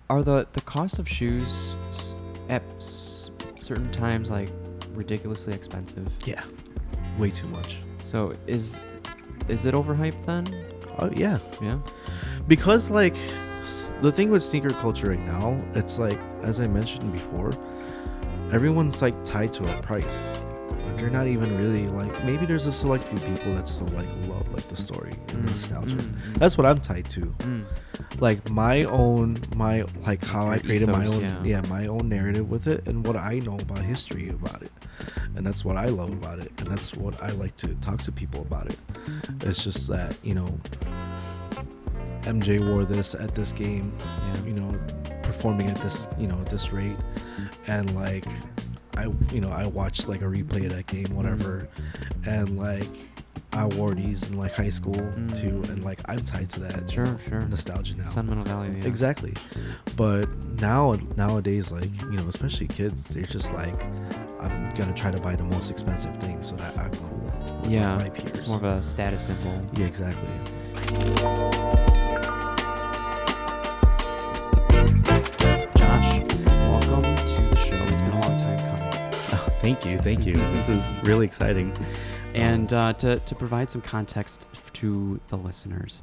Are the cost of shoes at certain times like ridiculously expensive? Yeah, way too much. So is it overhyped then? Oh yeah, Yeah. because like the thing with sneaker culture right now, it's like, as I mentioned before, everyone's like tied to a price. They're not even really like, maybe there's a select few people that still like love like the story and the nostalgia. That's what I'm tied to. Like my like how I created my own my own narrative with it and what I know about history about it, and that's what I love about it, and that's what I like to talk to people about it. It's just that, you know, MJ wore this at this game, you know, performing at this, you know, at this rate, and like I watched like a replay of that game, whatever, and like I wore these in like high school too, and like I'm tied to that Sure. nostalgia now. Sentimental value. Yeah. Exactly. But nowadays, like, you know, especially kids, they're just like, I'm gonna try to buy the most expensive thing so that I'm cool with my peers. It's more of a status symbol. Yeah, exactly. Josh, welcome to the show. It's been a long time coming. Oh, thank you. This is really exciting. And to provide some context to the listeners,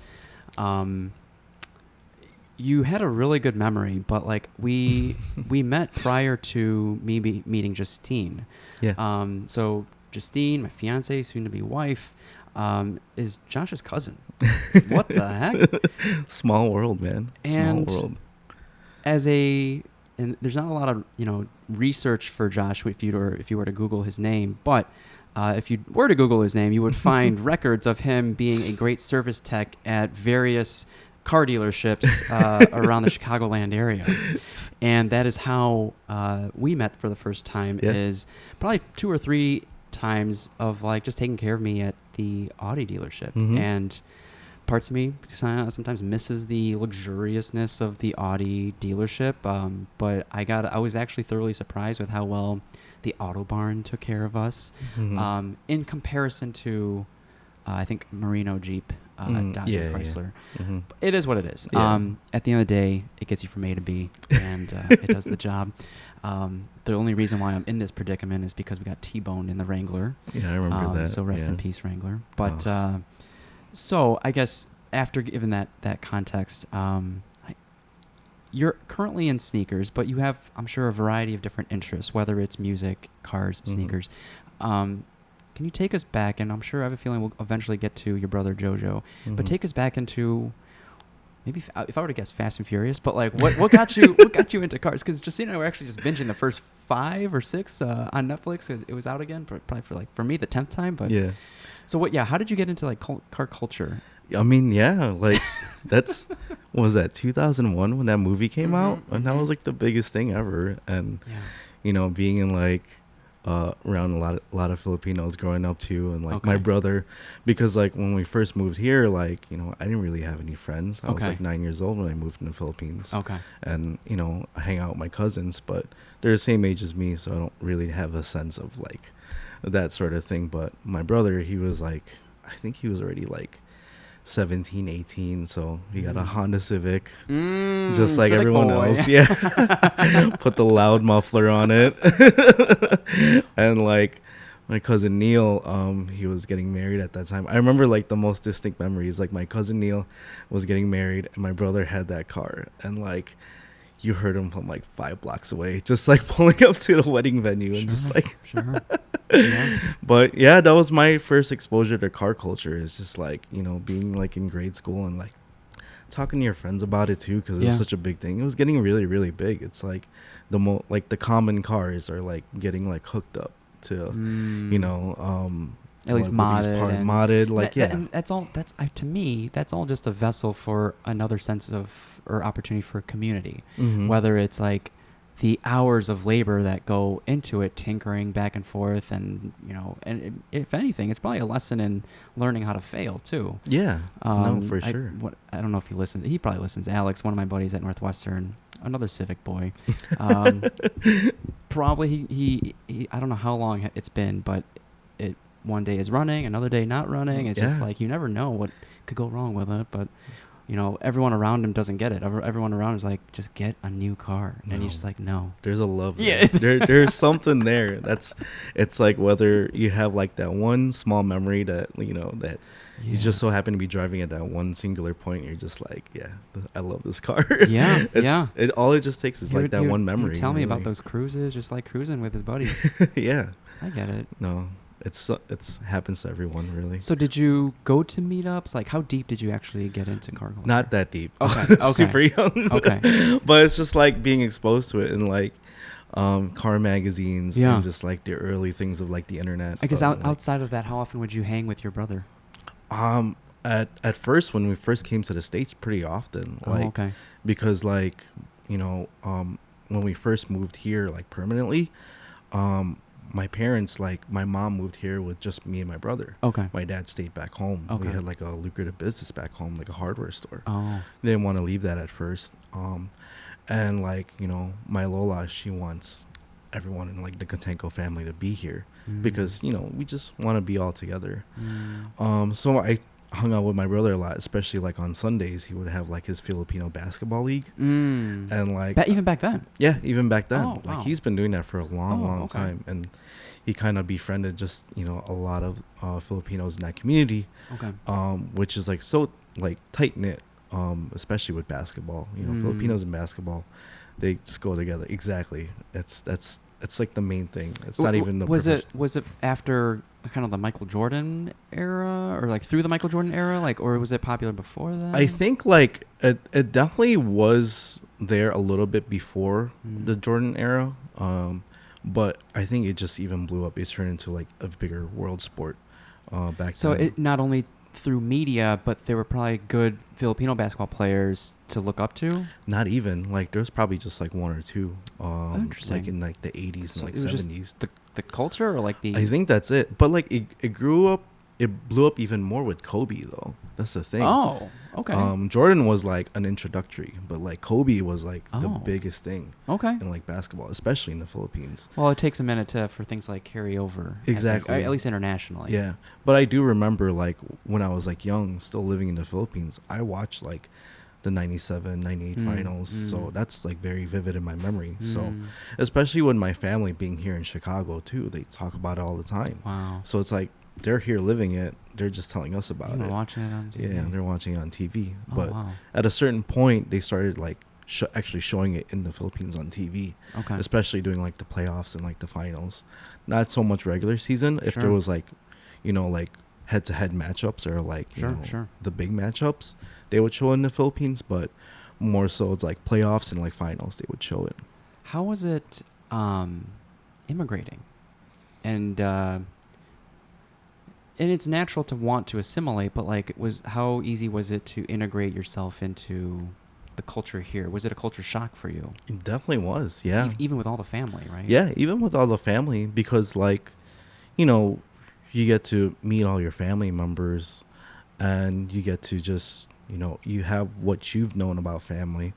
you had a really good memory, but like we met prior to me meeting Justine. Yeah. So Justine, my fiance, soon to be wife, is Josh's cousin. What the heck? Small world, man. Small world. And there's not a lot of, you know, research for Josh if you were to Google his name, but if you were to Google his name, you would find records of him being a great service tech at various car dealerships around the Chicagoland area. And that is how we met for the first time, is probably 2 or 3 times of like just taking care of me at the Audi dealership. And parts of me sometimes misses the luxuriousness of the Audi dealership. But I was actually thoroughly surprised with how well the Auto Barn took care of us, in comparison to, I think, Merino Jeep, Dodge Chrysler. It is what it is. At the end of the day, it gets you from A to B, and it does the job. The only reason why I'm in this predicament is because we got T-boned in the Wrangler. Yeah, I remember that. So rest in peace, Wrangler. But so I guess after given that context, you're currently in sneakers, but you have, I'm sure, a variety of different interests, whether it's music, cars, sneakers. Can you take us back, and I'm sure I have a feeling we'll eventually get to your brother Jojo, but take us back into maybe, if I were to guess, Fast and Furious, but like what got you into cars? Because Justine and I were actually just binging the first 5 or 6 on Netflix. It was out again, probably for me the 10th time. But so how did you get into like car culture? I mean, like that's what was that 2001 when that movie came out, and that was like the biggest thing ever. And you know, being in like around a lot of Filipinos growing up too, and like my brother, because like when we first moved here, like, you know, I didn't really have any friends. I was like 9 years old when I moved in the Philippines. And you know, I hang out with my cousins, but they're the same age as me, so I don't really have a sense of like that sort of thing. But my brother, he was like, I think he was already like 17, 18, so he got a Honda Civic, just like everyone else. Put the loud muffler on it. And like my cousin Neil, he was getting married at that time. I remember like the most distinct memories, like my cousin Neil was getting married and my brother had that car, and like you heard him from like 5 blocks away, just like pulling up to the wedding venue, and just like But yeah, that was my first exposure to car culture. Is just like, you know, being like in grade school and like talking to your friends about it too, because it was such a big thing. It was getting really, really big. It's like the common cars are like getting like hooked up to, you know, at least modded, like and that's all. To me, that's all just a vessel for another sense of or opportunity for community. Whether it's like the hours of labor that go into it, tinkering back and forth, and you know, and if anything, it's probably a lesson in learning how to fail too. No, for sure. I don't know if he listens. He probably listens. Alex, one of my buddies at Northwestern, another Civic boy. Probably he I don't know how long it's been, but it one day is running, another day not running. It's just like you never know what could go wrong with it. But you know, everyone around him doesn't get it. Everyone around is like, just get a new car. And he's just like, no. There's a love Yeah. there's something there. It's like whether you have like that one small memory that, you know, that you just so happen to be driving at that one singular point. You're just like, yeah, I love this car. Yeah, All it just takes is like that one memory. Tell me about those cruises, just like cruising with his buddies. Yeah. I get it. No. It's happens to everyone, really. So did you go to meetups? Like, how deep did you actually get into car culture? Not that deep. Okay. Super young. Okay. But it's just like being exposed to it in like car magazines and just like the early things of like the internet. I guess outside of that, how often would you hang with your brother? At first, when we first came to the States, pretty often. Like, because like, you know, when we first moved here, like permanently, my parents, like my mom moved here with just me and my brother. Okay. My dad stayed back home. Okay. We had like a lucrative business back home, like a hardware store. Oh. They didn't want to leave that at first. And like, you know, my Lola, she wants everyone in like the Gotangco family to be here because, you know, we just want to be all together. So I hung out with my brother a lot, especially like on Sundays. He would have like his Filipino basketball league, and like even back then. Yeah, even back then. Oh, like wow. he's been doing that for a long time, and he kind of befriended just, you know, a lot of Filipinos in that community. Okay. Which is like so like tight knit, especially with basketball. You know, Filipinos and basketball, they just go together. Exactly. It's like the main thing. It's not even the. Was it after kind of the Michael Jordan era, or like through the Michael Jordan era, like, or was it popular before that? I think like it definitely was there a little bit before the Jordan era, but I think it just even blew up. It turned into like a bigger world sport back then. So it not only through media, but there were probably good Filipino basketball players to look up to. Not even like there's probably just like one or two, like in like the 80s so and like 70s. Just the culture, or like the. I think that's it. But like it grew up. It blew up even more with Kobe, though. That's the thing. Oh, okay. Jordan was like an introductory, but like Kobe was like the biggest thing. Okay. In like basketball, especially in the Philippines. Well, it takes a minute for things like carry over. Exactly. At least internationally. Yeah, but I do remember like when I was like young, still living in the Philippines, I watched like the 97, 98 finals. So that's like very vivid in my memory. So especially when my family being here in Chicago too, they talk about it all the time. Wow. So it's like they're here living it. They're just telling us about it. Watching it on TV. Yeah, they're watching it on TV. Oh, but wow. at a certain point, they started like actually showing it in the Philippines on TV. Okay. Especially doing like the playoffs and like the finals. Not so much regular season. If there was like, you know, like head-to-head matchups or like you know, the big matchups, they would show it in the Philippines. But more so it's like playoffs and like finals, they would show it. How was it immigrating? And it's natural to want to assimilate, but like, how easy was it to integrate yourself into the culture here? Was it a culture shock for you? It definitely was, yeah. Even with all the family, right? Yeah, even with all the family, because like, you know, you get to meet all your family members, and you get to just, you know, you have what you've known about family,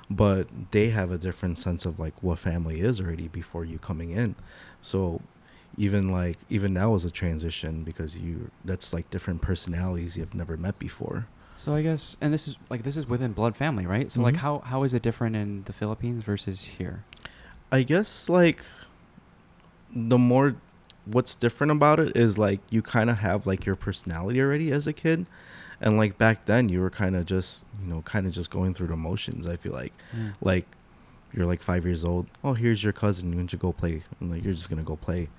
but they have a different sense of like what family is already before you coming in. So even that was a transition, because that's like different personalities you've never met before. So I guess, and this is within blood family, right? So like how is it different in the Philippines versus here? I guess like what's different about it is like you kind of have like your personality already as a kid, and like back then you were kind of just, you know, going through the motions. I feel like like you're like 5 years old. Oh, here's your cousin. You want to go play? And like you're just gonna go play.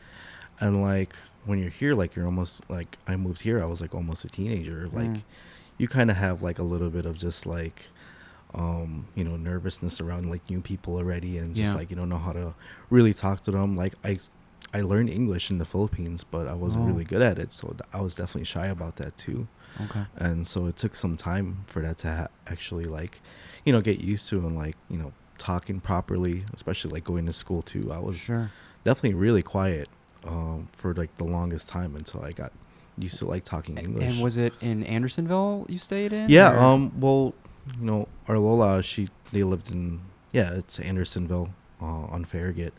And like when you're here, like you're almost like, I moved here, I was like almost a teenager. Like you kind of have like a little bit of just like you know, nervousness around like new people already, and just like you don't know how to really talk to them. Like I learned English in the Philippines, but I wasn't really good at it, so I was definitely shy about that too. Okay. And so it took some time for that to actually like, you know, get used to, and like, you know, talking properly, especially like going to school too. I was definitely really quiet for like the longest time until I got used to like talking English. And was it in Andersonville you stayed in? Yeah. Well, you know, our Lola, they lived in, it's Andersonville on Farragut.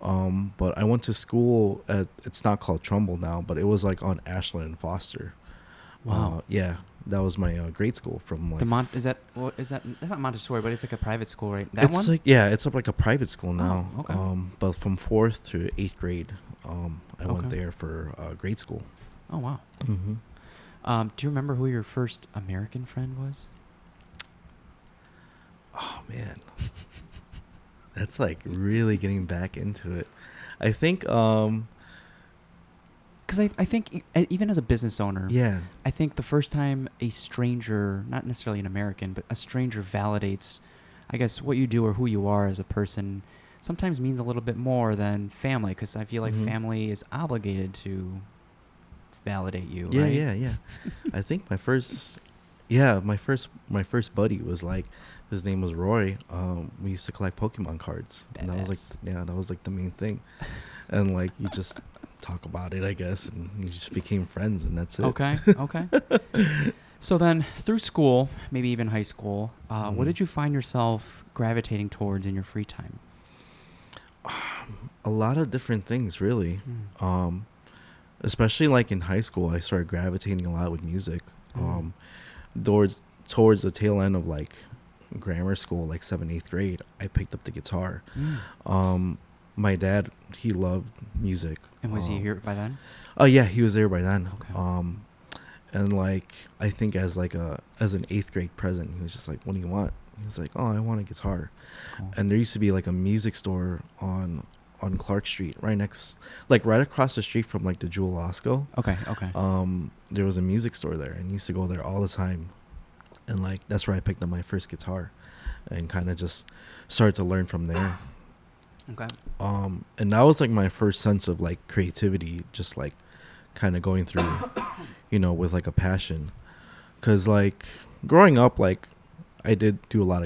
But I went to school it's not called Trumbull now, but it was like on Ashland and Foster. Wow. Yeah. that was my grade school from like. That's not Montessori, but it's like a private school, right? That It's one? like it's up like a private school now. Oh, okay. But from 4th to 8th grade, I went Okay. there for grade school. Oh wow. Mm-hmm. Do you remember who your first American friend was? Oh man, that's like really getting back into it. I think Because I think even as a business owner, yeah. I think the first time a stranger, not necessarily an American, but a stranger validates, I guess, what you do or who you are as a person, sometimes means a little bit more than family. Because I feel like Mhm. family is obligated to validate you, Yeah, right? yeah. I think my first buddy was like, his name was Roy. We used to collect Pokemon cards, and that was like Badass. that was like the main thing, and like you just talk about it, I guess, and you just became friends, and that's it. Okay, okay. So then, through school, maybe even high school, what Mhm. did you find yourself gravitating towards in your free time? A lot of different things, really. Mm. Especially like in high school, I started gravitating a lot with music. Mm. Towards the tail end of like grammar school, like 7th, 8th grade, I picked up the guitar. Mm. My dad, he loved music. And was he here by then? Oh yeah, he was there by then. Okay. And like I think as an 8th grade present, he was just like, "What do you want?" He was like, "Oh, I want a guitar." That's cool. And there used to be like a music store on Clark Street, right across the street from like the Jewel Osco. Okay, okay. There was a music store there, and I used to go there all the time. And like that's where I picked up my first guitar, and kind of just started to learn from there. Okay. And that was like my first sense of like creativity, just like kind of going through, with like a passion. Cause like growing up, like I did do a lot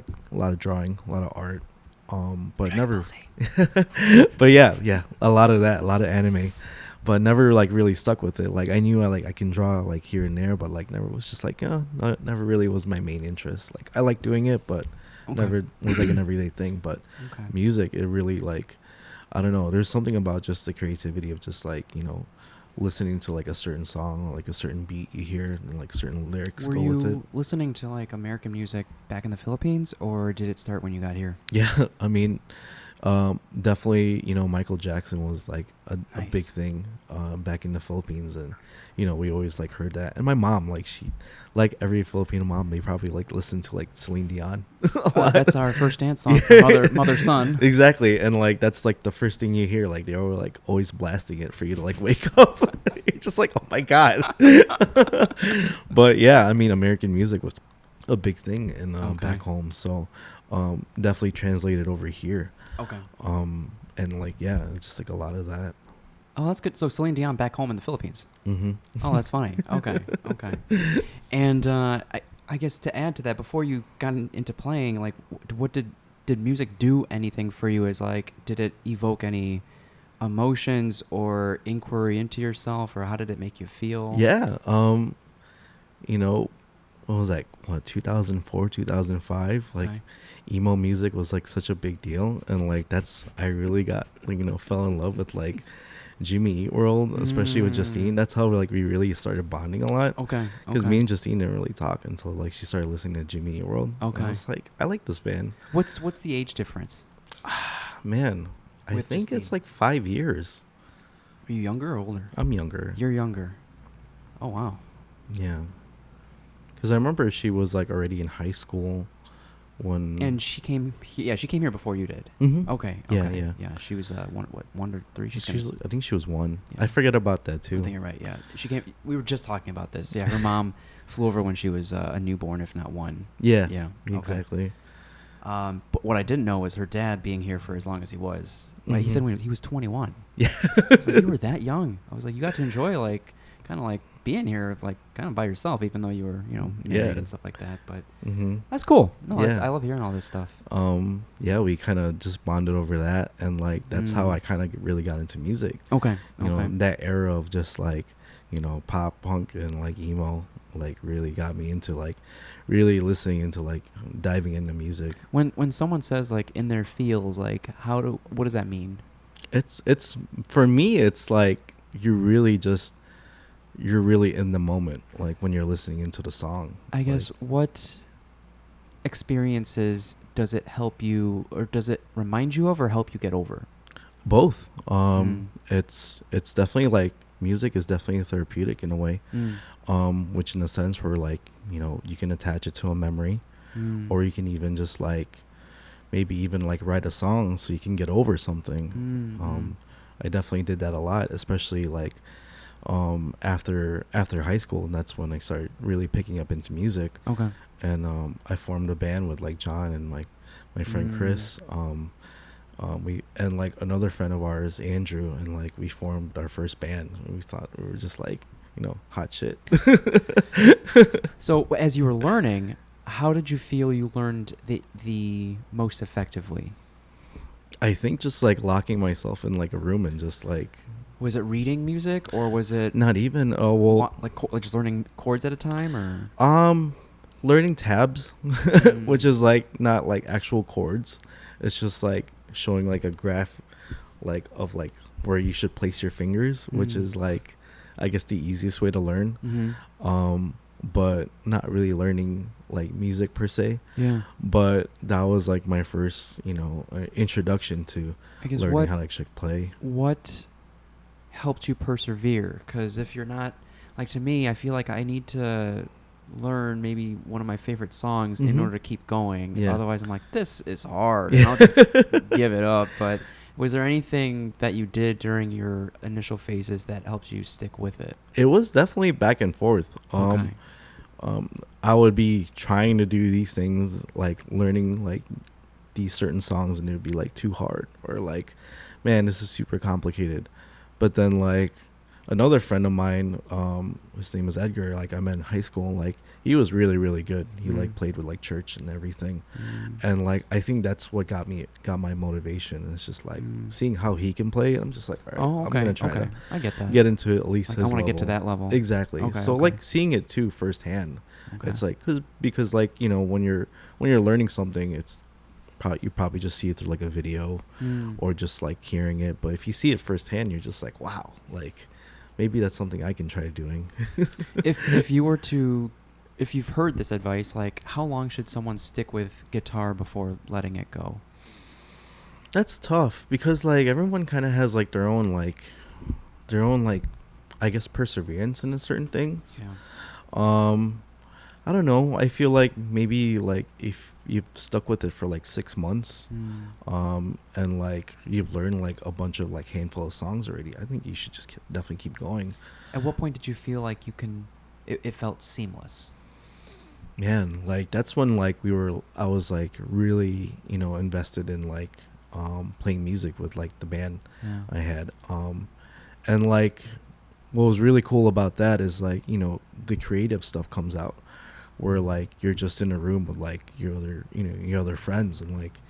of drawing, a lot of art, but never. But yeah, a lot of anime, but never like really stuck with it. Like I knew I can draw like here and there, but like never was just like never really was my main interest. Like I like doing it, but never was like an everyday thing. But music, it really like, I don't know. There's something about just the creativity of just like listening to like a certain song or like a certain beat you hear and like certain lyrics go with it. Were you listening to like American music back in the Philippines, or did it start when you got here? Yeah, I mean, definitely, Michael Jackson was like a Nice. big thing back in the Philippines, and we always like heard that. And my mom, like she, like every Filipino mom, they probably like listen to like Celine Dion. That's our first dance song for mother son. Exactly, and like that's like the first thing you hear. Like they were like always blasting it for you to like wake up. You're just like, oh my god. But yeah, I mean, American music was a big thing in back home, so definitely translated over here. Okay. And like yeah, it's just like a lot of that. Oh, that's good. So Celine Dion back home in the Philippines. Mm-hmm. Oh, that's funny. Okay. And I guess to add to that, before you got into playing, like, what did music do anything for you? As like, did it evoke any emotions or inquiry into yourself, or how did it make you feel? Yeah. What was that? 2004, 2005? Like, emo music was like such a big deal, and like I really got like fell in love with like Jimmy Eat World, especially with Justine. That's how like we really started bonding a lot. Okay. Because me and Justine didn't really talk until like she started listening to Jimmy Eat World. Okay. And I was like, I like this band. What's the age difference? Man, I think Justine? it's like 5 years. Are you younger or older? I'm younger. You're younger. Oh wow. Yeah. Because I remember she was like already in high school when. And she came here before you did. Mm-hmm. Okay. Yeah. She was 1 or 3. I think she was 1. Yeah. I forget about that too. I think you're right. Yeah, she came. We were just talking about this. Yeah, her mom flew over when she was a newborn, if not 1. Yeah. Yeah. Exactly. Okay. But what I didn't know was her dad being here for as long as he was. Like, he said when he was 21. Yeah. I was like, you were that young. I was like, you got to enjoy like kind of like being here, like kind of by yourself, even though you were married and stuff like that. But that's cool. No, I love hearing all this stuff. Yeah, we kind of just bonded over that, and like that's how I kind of really got into music. Okay. You know, that era of just like pop punk and like emo like really got me into like really listening into like diving into music. When someone says like in their feels, like what does that mean? It's for me, it's like you really just you're really in the moment, like when you're listening into the song. I guess what experiences does it help you, or does it remind you of, or help you get over? Both. It's definitely like music is definitely therapeutic in a way, which in a sense where like, you know, you can attach it to a memory, or you can even just like maybe even like write a song so you can get over something. I definitely did that a lot, especially like after high school, and that's when I started really picking up into music. Okay. And I formed a band with like John and like my friend Chris. We and like another friend of ours, Andrew, and like we formed our first band. We thought we were just like, you know, hot shit. So as you were learning, how did you feel you learned the most effectively? I think just like locking myself in like a room and just like. Was it reading music, or was it not even? Oh well, like just learning chords at a time, or learning tabs, which is like not like actual chords. It's just like showing like a graph like of like where you should place your fingers, which is like I guess the easiest way to learn. But not really learning like music per se. Yeah. But that was like my first, you know, introduction to learning how to actually play. What helped you persevere? Because if you're not, like, to me, I feel like I need to learn maybe one of my favorite songs in order to keep going. Yeah. Otherwise I'm like, this is hard, and I'll just give it up. But was there anything that you did during your initial phases that helped you stick with it? It was definitely back and forth. Okay. I would be trying to do these things, like learning like these certain songs, and it would be like too hard, or like, man, this is super complicated. But then like another friend of mine, his name is Edgar, like I met in high school, and like he was really, really good. He like played with like church and everything. And like I think that's what got my motivation. It's just like seeing how he can play. I'm just like, all right, I'm gonna try to I get that. get into at least like, his I want level. To get to that level. Exactly. So like seeing it too firsthand. It's like because like, you know, when you're learning something, it's you probably just see it through like a video or just like hearing it. But if you see it firsthand, you're just like, wow, like maybe that's something I can try doing. If you've heard this advice, like how long should someone stick with guitar before letting it go? That's tough, because like everyone kind of has like their own I guess perseverance in certain things. Yeah. I don't know. I feel like maybe like if you've stuck with it for like 6 months, and like you've learned like a bunch of like handful of songs already, I think you should just definitely keep going. At what point did you feel like it felt seamless? Man, like that's when like I was like really, you know, invested in like playing music with like the band I had. And like what was really cool about that is like, you know, the creative stuff comes out, where like you're just in a room with like your other friends, and like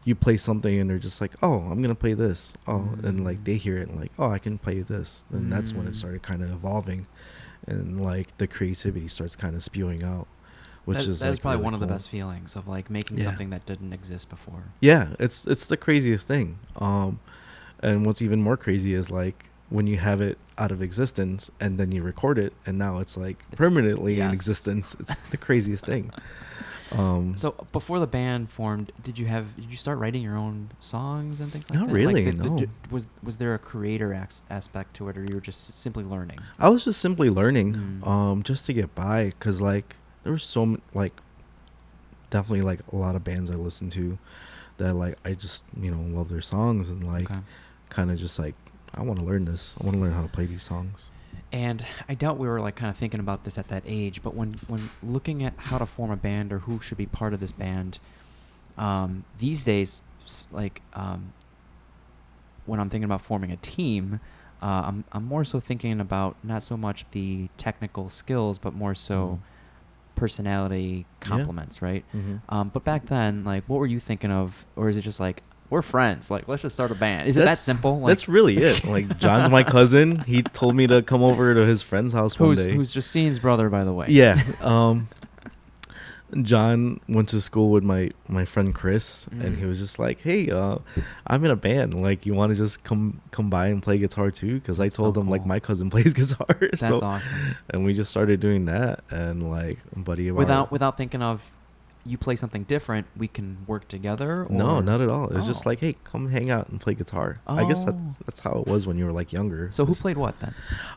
you play something and they're just like, oh, I'm gonna play this, and like they hear it and like, oh, I can play this. And that's when it started kind of evolving, and like the creativity starts kind of spewing out, which is that's like probably really one of the cool. best feelings of like making something that didn't exist before. Yeah, it's the craziest thing. And what's even more crazy is like when you have it out of existence and then you record it, and now it's like permanently in existence. It's the craziest thing. So before the band formed, did you start writing your own songs and things like that? Not really, like no. Was there a creator aspect to it, or you were just simply learning? I was just simply learning, just to get by, because like there was like definitely like a lot of bands I listened to that like I just, you know, love their songs, and like kind of just like, I want to learn this. I want to learn how to play these songs. And I doubt we were like kind of thinking about this at that age, but when looking at how to form a band or who should be part of this band, these days, like when I'm thinking about forming a team, I'm more so thinking about not so much the technical skills, but more so personality complements, right? But back then, like, what were you thinking of, or is it just like, we're friends, like let's just start a band? Is it that simple? Like, that's really it. Like John's my cousin. He told me to come over to his friend's house one day. Who's Justine's brother, by the way. Yeah. John went to school with my friend Chris, and he was just like, "Hey, I'm in a band. Like, you want to just come by and play guitar too?" Because I told him like my cousin plays guitar. That's awesome. And we just started doing that, and like, buddy, of without thinking of, you play something different, we can work together? Or? No, not at all. It's just like, hey, come hang out and play guitar. I guess that's how it was when you were like younger. So who played what then?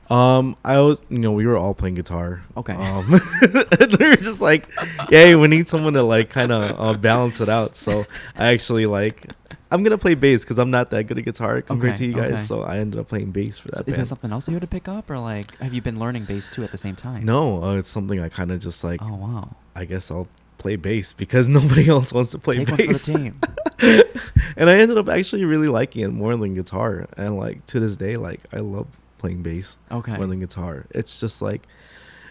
I was, we were all playing guitar. Okay. They were just like, hey, we need someone to like kind of balance it out. So I actually like, I'm gonna play bass because I'm not that good at guitar compared to you guys. Okay. So I ended up playing bass for that. So is that something else you had to pick up, or like have you been learning bass too at the same time? No, it's something I kind of just like. Oh wow. I guess I'll play bass because nobody else wants to play Take bass. One for the team. And I ended up actually really liking it more than guitar. And like to this day, like I love playing bass more than guitar. It's just like,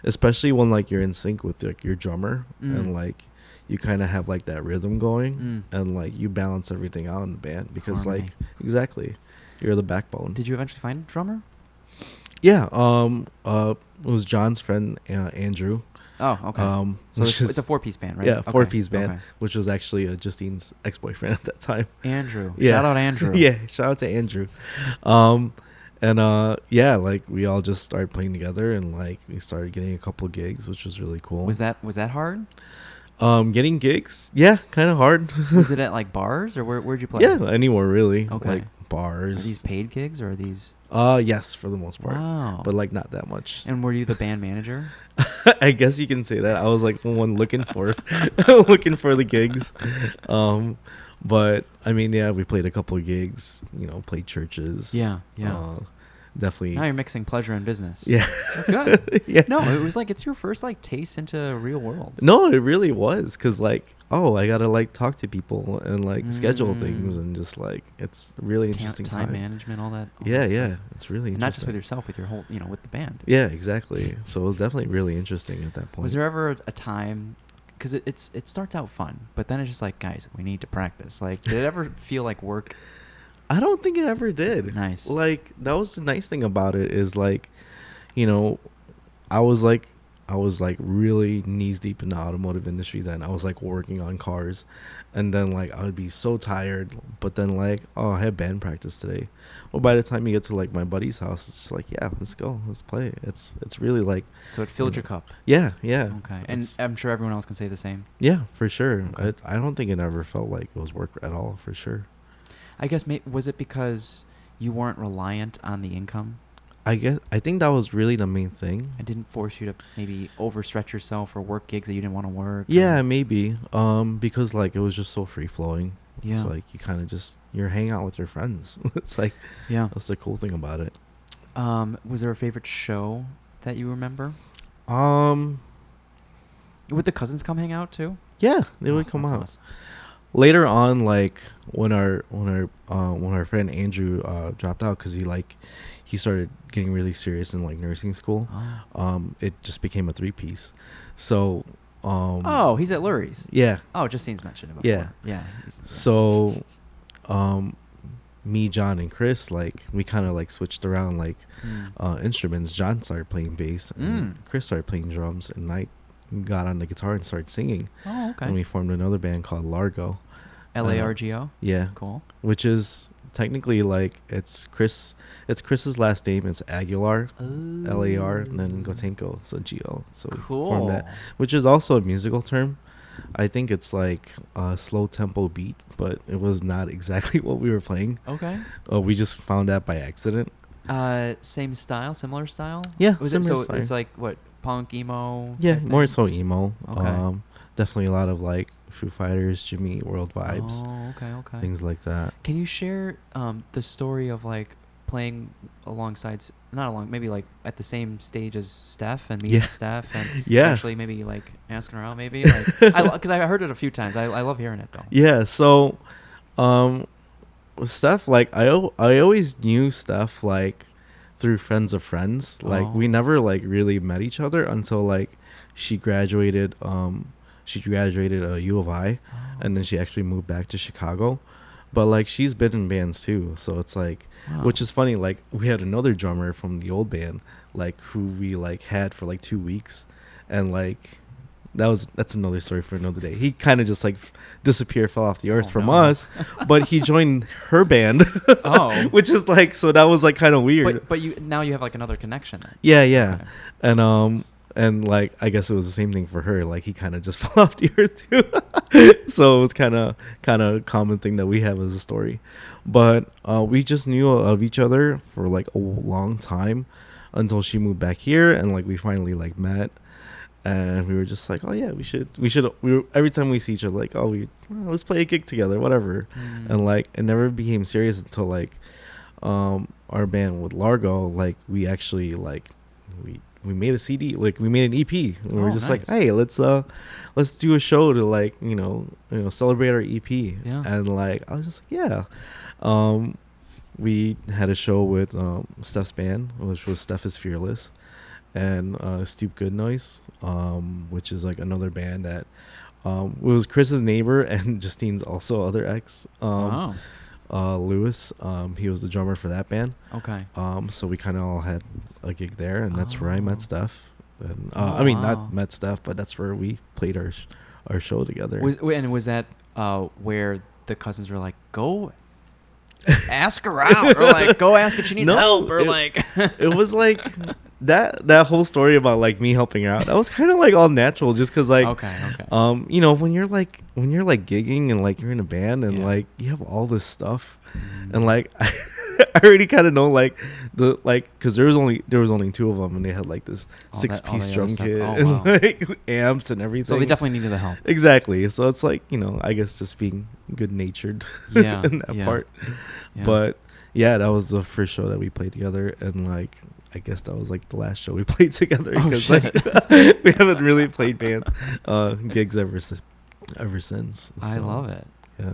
especially when like you're in sync with like your drummer and like you kind of have like that rhythm going and like you balance everything out in the band because harmony. Like exactly, you're the backbone. Did you eventually find a drummer? Yeah. It was John's friend Andrew. Oh, okay. So it's a 4-piece band, right? Yeah, 4-piece band, which was actually Justine's ex-boyfriend at that time. Andrew. Yeah. Shout out Andrew. Yeah, shout out to Andrew. Yeah, like we all just started playing together and like we started getting a couple of gigs, which was really cool. Was that hard? Getting gigs, yeah, kind of hard. Was it at like bars or where'd you play? Yeah, anywhere really. Okay. Like bars. Are these paid gigs or are these? Yes, for the most part. Wow. But like not that much. And were you the band manager? I guess you can say that. I was like the one looking for the gigs. But I mean, yeah, we played a couple of gigs, played churches. Yeah. Definitely. Now you're mixing pleasure and business. Yeah. That's good. Yeah. No, it was like it's your first like taste into real world. No, it really was because like, I gotta like talk to people and like schedule things and just like it's really interesting time management, all that. Yeah, it's really interesting. And not just with yourself, with your whole, with the band. Yeah, exactly. So it was definitely really interesting at that point. Was there ever a time? Because it starts out fun, but then it's just like, guys, we need to practice. Like, did it ever feel like work? I don't think it ever did. Nice. Like that was the nice thing about it is like, I was like really knees deep in the automotive industry then. I was like working on cars and then like I would be so tired, but then like, I had band practice today. Well, by the time you get to like my buddy's house, it's just like, yeah, let's go, let's play. It's really like. So it filled your cup. Yeah. Okay. And I'm sure everyone else can say the same. Yeah, for sure. Okay. I don't think it ever felt like it was work at all, for sure. I guess, was it because you weren't reliant on the income? I think that was really the main thing. It didn't force you to maybe overstretch yourself or work gigs that you didn't want to work. Yeah, maybe. Because like it was just so free flowing. Yeah. It's like you kind of you're hanging out with your friends. It's like, yeah, that's the cool thing about it. Was there a favorite show that you remember? Would the cousins come hang out too? Yeah, they would come out. Awesome. Later on, like when our friend Andrew dropped out because he started getting really serious in like nursing school. It just became a 3-piece. So he's at Lurie's. Yeah. Oh, Justine's mentioned it before. Yeah. So me, John, and Chris, like we kind of like switched around like instruments. John started playing bass and Chris started playing drums, and I got on the guitar and started singing. Oh, okay. And we formed another band called Largo. Largo. Yeah. Cool. Which is technically like it's Chris's last name. It's Aguilar, Lar, and then Gotangco, so Go. So cool. We formed that, which is also a musical term. I think it's like a slow tempo beat, but it was not exactly what we were playing. Okay. We just found that by accident. Same style, similar style. Yeah. Style. It's like what, punk, emo? Yeah, more so emo. Okay. Definitely a lot of like Foo Fighters, Jimmy World vibes. Oh, okay. Things like that. Can you share the story of like playing maybe like at the same stage as Steph and meeting Steph and actually maybe like asking her out maybe like because I heard it a few times. I love hearing it though. Yeah. So, Steph, like I always knew Steph like through friends of friends. Like we never like really met each other until like she graduated. She graduated U of I, and then she actually moved back to Chicago. But like she's been in bands too, so it's like, which is funny. Like we had another drummer from the old band, like who we like had for like 2 weeks, and like that's another story for another day. He kind of just like disappeared, fell off the earth from no. us, but he joined her band. Oh. Which is like, so that was like kind of weird. But you now you have like another connection then. Yeah. Okay. And like I guess it was the same thing for her. Like he kind of just fell off the earth too. So it was kind of common thing that we have as a story. But we just knew of each other for like a long time until she moved back here, and like we finally like met, and we were just like, oh yeah, we should. Every time we see each other, like, let's play a gig together, whatever. And like it never became serious until like our band with Largo, like we actually like we made a CD, like we made an EP. And we were just nice. like, hey, let's do a show to like, celebrate our EP. Yeah. And like I was just like, yeah. We had a show with Steph's band, which was Steph is Fearless, and Stoop Good Noise, which is like another band that it was Chris's neighbor and Justine's also other ex. Wow. Lewis, he was the drummer for that band. Okay. So we kind of all had a gig there, and that's where I met Steph. And not met Steph, but that's where we played our show together. Was that where the cousins were like, go ask her out, or like go ask if she needs help, or like it was like that whole story about like me helping her out, that was kind of like all natural, just because like okay. when you're like gigging and like you're in a band and like you have all this stuff, and like I already kind of know like because there was only two of them, and they had like this six-piece drum kit and like amps and everything, so they definitely needed the help. Exactly. So it's like, I guess just being good-natured in that part. Yeah. But yeah, that was the first show that we played together, and like I guess that was like the last show we played together, because like we haven't really played band gigs ever since. So, I love it. Yeah.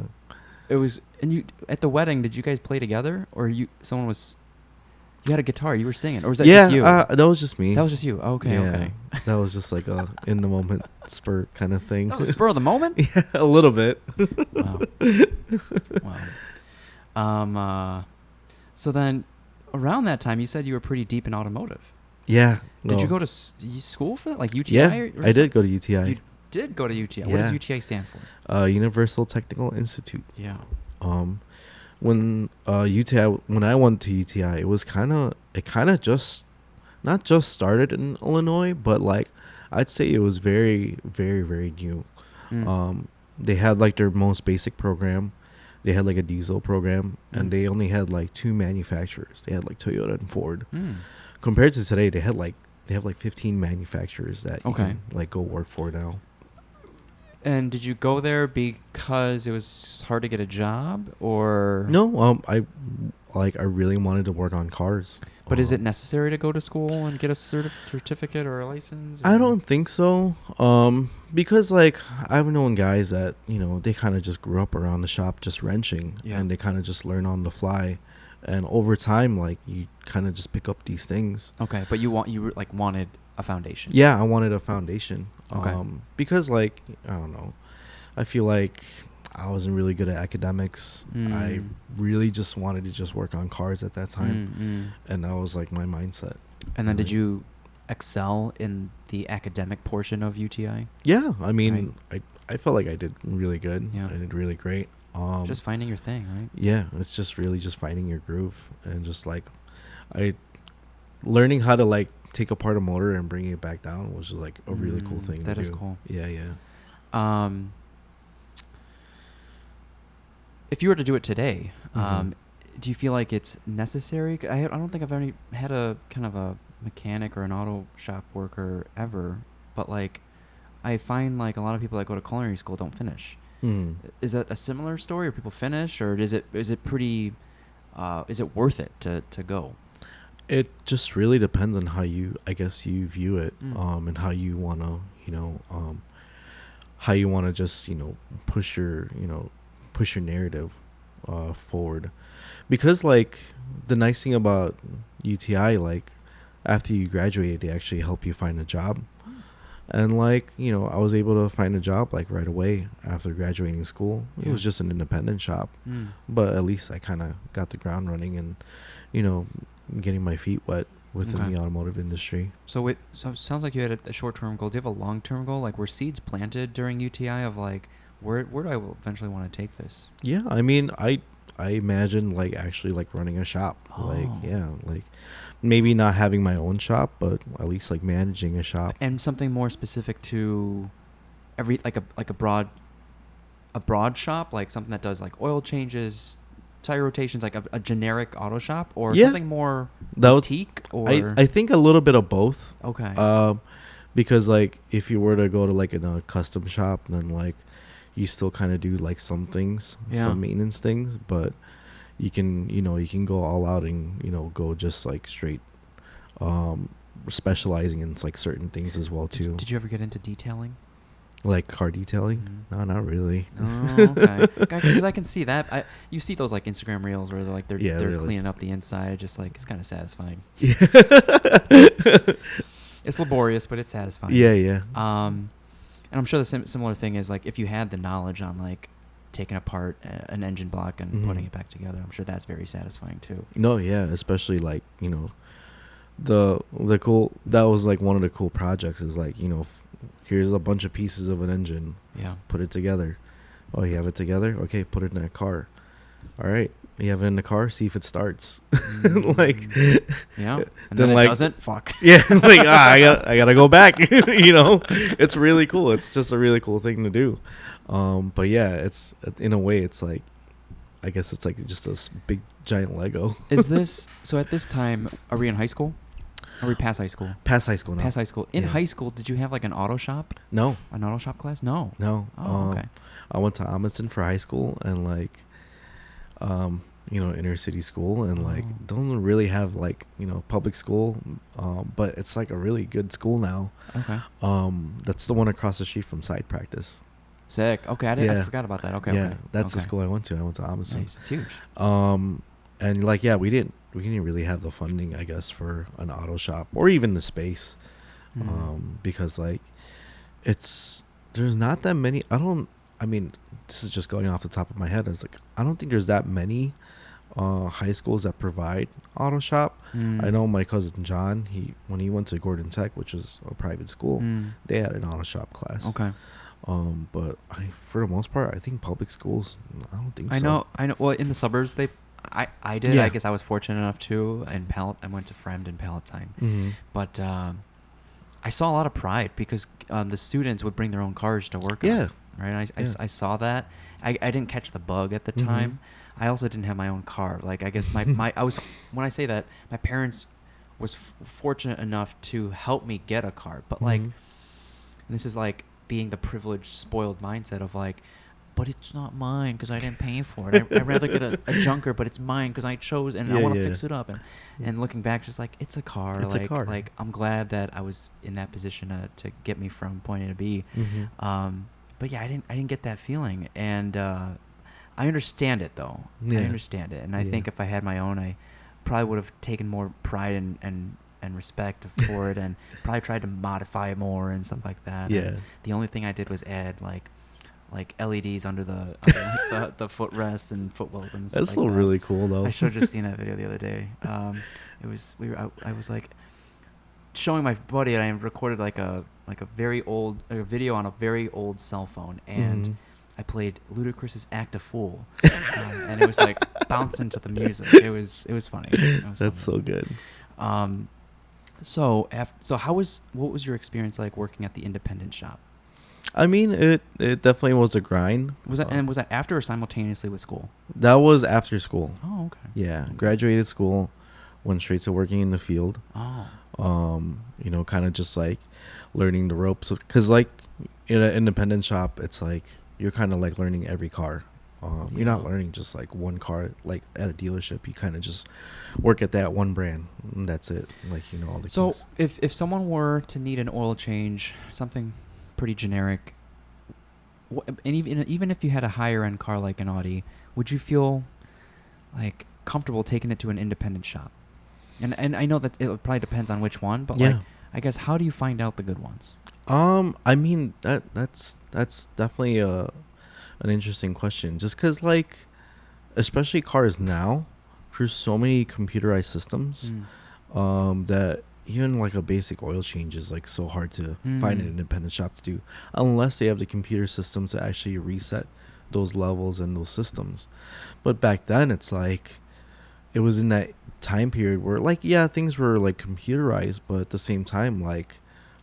It was, and you at the wedding, did you guys play together, or you had a guitar, you were singing, or was that just you? That was just me. That was just you. Okay. That was just like a in the moment spur kind of thing. That was a spur of the moment? Yeah, a little bit. Wow. So then around that time you said you were pretty deep in automotive. Yeah. Did you go to school for that, like UTI? Yeah, I did go to UTI. You did go to UTI. Yeah. What does UTI stand for? Universal Technical Institute. Yeah. When I went to UTI, it kind of just not just started in Illinois, but like I'd say it was very, very, very new. They had like their most basic program. They had like a diesel program, and they only had like 2 manufacturers. They had like Toyota and Ford. Compared to today, they have like 15 manufacturers that you can like go work for now. And did you go there because it was hard to get a job, or no? I really wanted to work on cars. But is it necessary to go to school and get a certificate or a license? Or? I don't think so. Because like I've known guys that they kind of just grew up around the shop just wrenching, and they kind of just learn on the fly, and over time like you kind of just pick up these things. Okay, but you wanted a foundation. Yeah, I wanted a foundation. Okay. Because like I don't know, I feel like I wasn't really good at academics. I really just wanted to just work on cars at that time, and that was like my mindset. And then did you excel in the academic portion of UTI? Yeah, I mean, I felt like I did really good. Yeah, I did really great. Just finding your thing, right? Yeah, it's just really just finding your groove, and just like learning how to like take apart a motor and bring it back down was just like a really cool thing. That to is do. cool. Yeah. If you were to do it today, do you feel like it's necessary? I don't think I've ever had a kind of a mechanic or an auto shop worker ever, but like I find like a lot of people that go to culinary school don't finish. Is that a similar story, or people finish, or is it pretty is it worth it to go? It just really depends on how you view it, and how you want to just push your narrative forward, because like the nice thing about UTI, like after you graduate, they actually help you find a job, and like I was able to find a job like right away after graduating school. It was just an independent shop, but at least I kind of got the ground running and getting my feet wet within the automotive industry. So it sounds like you had a short-term goal. Do you have a long-term goal? Like, were seeds planted during UTI of like, where do I eventually want to take this? Yeah, I mean, I imagine like actually like running a shop. Like, yeah, like maybe not having my own shop, but at least like managing a shop. And something more specific to like a broad shop, like something that does like oil changes, tire rotations, like a generic auto shop, or something more boutique, or I think a little bit of both. Okay. Because like if you were to go to like a custom shop, then like you still kind of do like some things, some maintenance things, but you can go all out and go just like straight specializing in like certain things as well too. Did you ever get into detailing? Like car detailing? No, not really. Oh, okay. Because I can see that. You see those like Instagram reels where they're really cleaning up the inside, just like it's kind of satisfying. Yeah. It's laborious, but it's satisfying. Yeah. And I'm sure the similar thing is like if you had the knowledge on like taking apart an engine block and putting it back together, I'm sure that's very satisfying too. No, yeah, especially like the cool, that was like one of the cool projects is like here's a bunch of pieces of an engine. Yeah. Put it together. Oh, you have it together? Okay, put it in a car. All right. You have it in the car, see if it starts. Like, yeah. And then it like, doesn't? Fuck. Yeah. Like, I gotta go back. It's really cool. It's just a really cool thing to do. But yeah, it's in a way, it's like, I guess it's like just a big giant Lego. Is this, so at this time, are we in high school? Are we past high school? Past high school now. Past high school. In high school, did you have like an auto shop? No. An auto shop class? No. No. Oh, okay. I went to Amundsen for high school and like, inner city school and like doesn't really have like, public school. But it's like a really good school now. Okay. That's the one across the street from side practice. Sick. Okay. I forgot about that. Okay. Yeah. Okay. That's the school I went to. I went to Amundsen. Nice. It's huge. And like, yeah, we didn't really have the funding, I guess, for an auto shop or even the space. Because like there's not that many. This is just going off the top of my head. I don't think there's that many high schools that provide auto shop. I know my cousin John, when he went to Gordon Tech, which was a private school, they had an auto shop class. Okay. But for the most part, I think public schools, I don't think so. I know. Well, in the suburbs, I did. Yeah. I guess I was fortunate enough to. And I went to Fremd and Palatine. But I saw a lot of pride because the students would bring their own cars to work on. Right. I saw that. I didn't catch the bug at the time. I also didn't have my own car. Like, I guess when I say that, my parents was fortunate enough to help me get a car. But like, this is like being the privileged, spoiled mindset of like, but it's not mine because I didn't pay for it. I'd rather get a junker, but it's mine because I chose and I want to fix it up. And looking back, just like, it's a car. It's a car. Like, I'm glad that I was in that position to get me from point A to B. But yeah, I didn't get that feeling. And I understand it though. Yeah. I understand it. And I think if I had my own, I probably would have taken more pride and respect for it and probably tried to modify it more and stuff like that. Yeah. And the only thing I did was add like LEDs under the footrest and footwells and stuff. That's still really cool though. I should have just seen that video the other day. I was like showing my buddy, and I recorded like a very old video on a very old cell phone, and I played Ludacris's "Act a Fool," and it was like bouncing to the music. It was funny. That's so good. So what was your experience like working at the independent shop? I mean, it definitely was a grind. Was that after or simultaneously with school? That was after school. Oh, okay. Yeah, graduated school, went straight to working in the field. Oh. Kind of just like learning the ropes, because like in an independent shop, it's like you're kind of like learning every car. You're not learning just like one car like at a dealership. You kind of just work at that one brand, and that's it. Like all the So things. if someone were to need an oil change, something pretty generic, and even if you had a higher end car like an Audi, would you feel like comfortable taking it to an independent shop? And I know that it probably depends on which one, but like, I guess, how do you find out the good ones? I mean that's definitely an interesting question, just because like, especially cars now, there's so many computerized systems. that even like a basic oil change is like so hard to find an independent shop to do, unless they have the computer system to actually reset those levels and those systems. But back then, it's like it was in that time period where like, yeah, things were like computerized, but at the same time, like,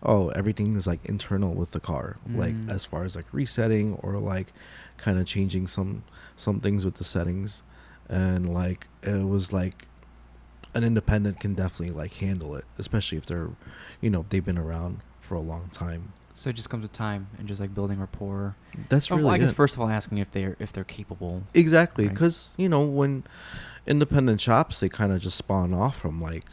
oh, everything is like internal with the car, like as far as like resetting or like kind of changing some things with the settings. And like it was like an independent can definitely like handle it, especially if they're, you know, they've been around for a long time. So it just comes with time and just like building rapport. That's really I guess it. first of all asking if they're capable. Exactly, right? because you know, when independent shops, they kind of just spawn off from like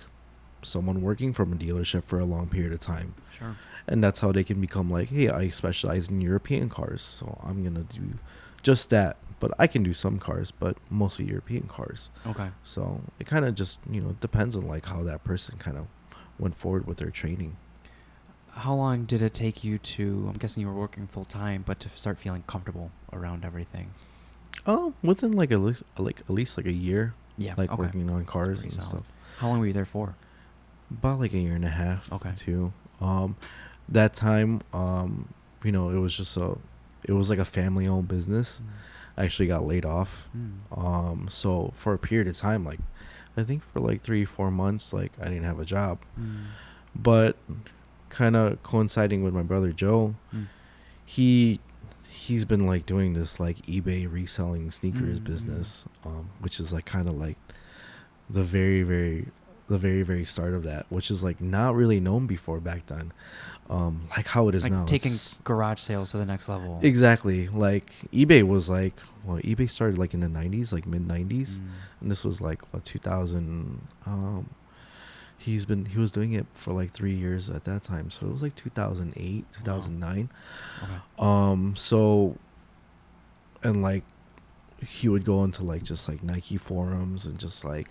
someone working from a dealership for a long period of time. Sure. And that's how they can become like, hey, I specialize in European cars, so I'm gonna do just that. But I can do some cars, but mostly European cars. Okay. So it kind of just, you know, depends on like how that person kind of went forward with their training. How long did it take you to, I'm guessing you were working full time, but to start feeling comfortable around everything? Oh, within like at least like a year. Yeah. Like okay. working on cars and solid. stuff. How long were you there for? About like a year and a half. Okay. Too. That time, you know, it was like a family owned business. I actually got laid off. So for a period of time, like I think for like 3-4 months, like I didn't have a job. But kind of coinciding with my brother Joe, he's been like doing this like eBay reselling sneakers business, which is like kind of like the very very start of that, which is like not really known before back then, like how it is like now. Taking garage sales to the next level. Exactly. Like eBay was like, well, eBay started like in the 90s, like mid 90s, and this was like what 2000. He was doing it for like 3 years at that time, so it was like 2008 2009. Wow. Okay. So, and like he would go into like just like Nike forums and just like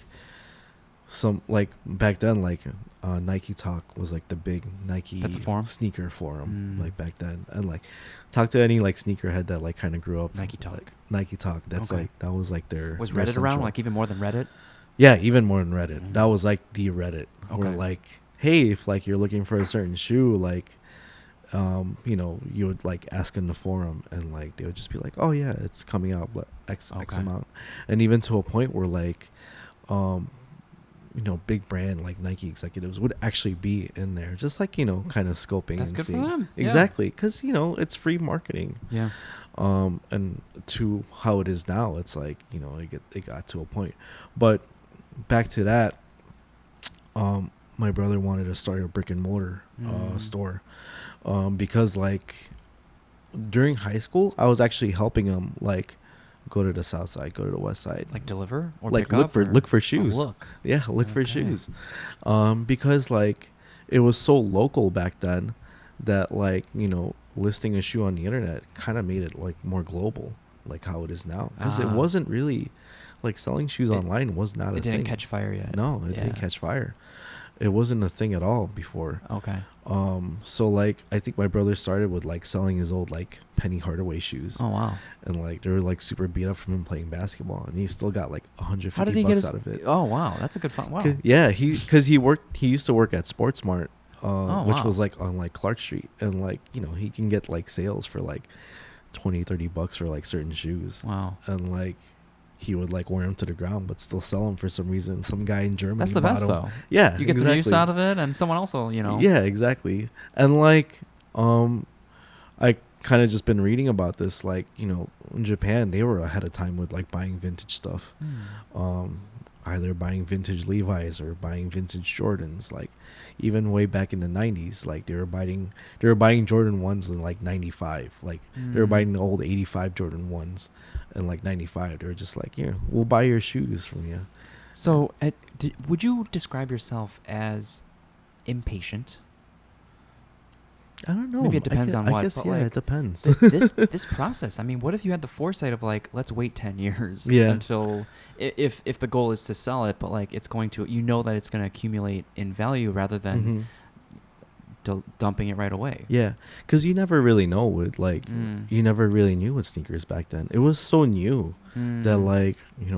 some like back then like Nike Talk was like the big Nike That's a forum? sneaker forum like back then, and like talk to any like sneakerhead that like kind of grew up. Nike Talk. Like, Nike Talk. That's Okay. like that was like their Was their Reddit around? central. Like even more than Reddit? Yeah, even more than Reddit. That was like the Reddit. Where Okay. like, hey, if like you're looking for a certain shoe, like, you know, you would like ask in the forum, and like they would just be like, oh yeah, it's coming out, but X amount, and even to a point where like, you know, big brand like Nike executives would actually be in there, just like, you know, kind of scoping. That's and good seeing. for them. Exactly, because you know it's free marketing. Yeah. And to how it is now, it's like, you know, it got to a point, but back to that, my brother wanted to start a brick and mortar store, because like during high school I was actually helping him like go to the south side, go to the west side, Like deliver or like pick up look for shoes. Oh, look. Yeah, look for Okay. shoes, because like it was so local back then that like, you know, listing a shoe on the internet kind of made it like more global, like how it is now, because it wasn't really like selling shoes online was not a thing. It didn't catch fire yet. No, it didn't catch fire. It wasn't a thing at all before. Okay. So like I think my brother started with like selling his old like Penny Hardaway shoes. Oh wow. And like they were like super beat up from him playing basketball, and he still got like $150 How did he get his? out of it. Oh wow, that's a good fun. Wow. Yeah, he used to work at Sportsmart, which wow. was like on like Clark Street, and like, you know, he can get like sales for like $20-$30 for like certain shoes. Wow. And like he would like wear them to the ground but still sell them for some reason. Some guy in Germany That's the bought best 'em. though. Yeah, You get some use out of it, and someone else will, you know. Yeah, exactly. And like I kind of just been reading about this, like, you know, in Japan they were ahead of time with like buying vintage stuff. Either buying vintage Levi's or buying vintage Jordans. Like even way back in the 90s, like they were buying Jordan 1s in like 95. Like they were buying the old 85 Jordan 1s in like 95. They were just like, yeah, we'll buy your shoes from you. So, would you describe yourself as impatient? I don't know. Maybe it depends on what. I guess, but yeah, like, it depends. This process. I mean, what if you had the foresight of like, let's wait 10 years until if the goal is to sell it, but like it's going to, you know, that it's going to accumulate in value rather than dumping it right away. Yeah, because you never really know what you never really knew what sneakers back then. It was so new that like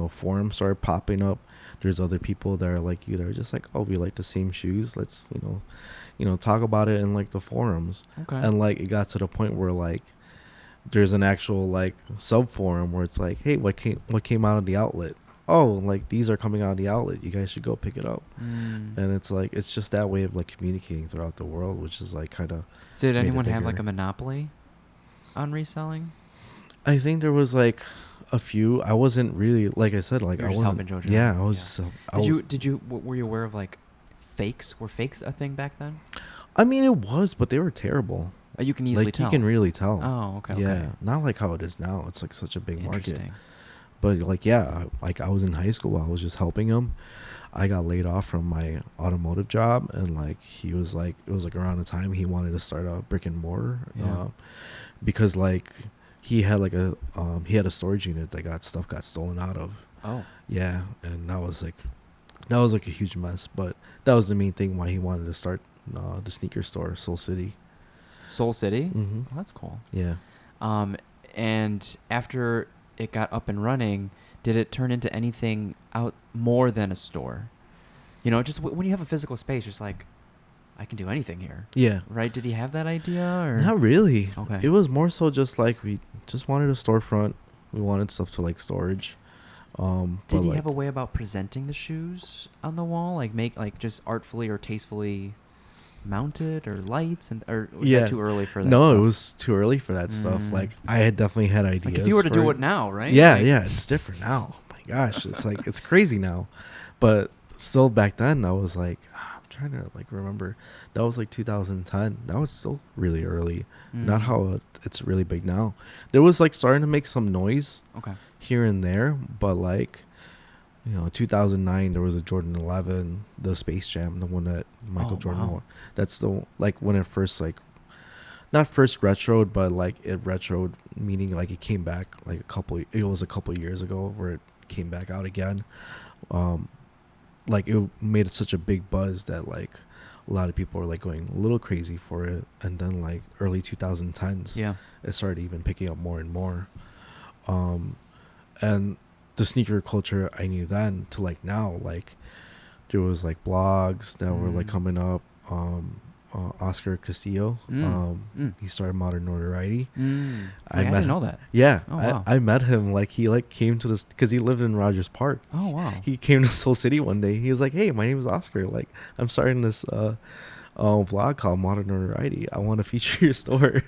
forums started popping up. There's other people that are like you that are just like, oh, we like the same shoes. Let's talk about it in like the forums. Okay. And like it got to the point where like there's an actual like sub forum where it's like, hey, what came out of the outlet? Oh, like these are coming out of the outlet. You guys should go pick it up. And it's like it's just that way of like communicating throughout the world, which is like kind of. Did anyone have like a monopoly on reselling? I think there was like a few. I wasn't really, like I said, like You were I just wasn't. helping JoJo. Yeah, I was. Yeah. Were you aware of like fakes? Were fakes a thing back then? I mean, it was, but they were terrible. You can easily like tell. You can really tell. Oh, okay. Yeah, okay. not like how it is now. It's like such a big market. Interesting. But like like I was in high school. I was just helping him. I got laid off from my automotive job, and like he was like it was like around the time he wanted to start a brick and mortar, because like he had like a storage unit that stuff got stolen out of. Oh. Yeah, and that was like a huge mess. But that was the main thing why he wanted to start the sneaker store, Soul City. Soul City. Mm-hmm. Oh, that's cool. Yeah. And after it got up and running, did it turn into anything out more than a store? Just when you have a physical space, it's like, I can do anything here. Yeah. Right? Did he have that idea? Or? Not really. Okay. It was more so just like we just wanted a storefront. We wanted stuff to like storage. Did he have a way about presenting the shoes on the wall? Like make like just artfully or tastefully mounted or lights or was that too early for that? No, stuff? it was too early for that stuff. Like I had definitely had ideas. Like if you were to do it now, right? Yeah, like, yeah, it's different now. Oh my gosh, it's like it's crazy now. But still back then I was like I'm trying to like remember. That was like 2010. That was still really early. Not how it's really big now. There was like starting to make some noise. Okay. Here and there, but like 2009 there was a Jordan 11, the Space Jam, the one that Michael Jordan wore. That's the like when it first like not first retroed, but like it retroed, meaning like it came back like it was a couple years ago where it came back out again. Like it made such a big buzz that like a lot of people were like going a little crazy for it, and then like early 2010s it started even picking up more and more. And the sneaker culture I knew then to like now, like there was like blogs that were like coming up. Oscar Castillo, he started Modern Notoriety. I didn't know that. Yeah, oh, wow. I met him. Like he like came to this because he lived in Rogers Park. Oh wow! He came to Soul City one day. He was like, "Hey, my name is Oscar. Like I'm starting this vlog called Modern Notoriety. I want to feature your store."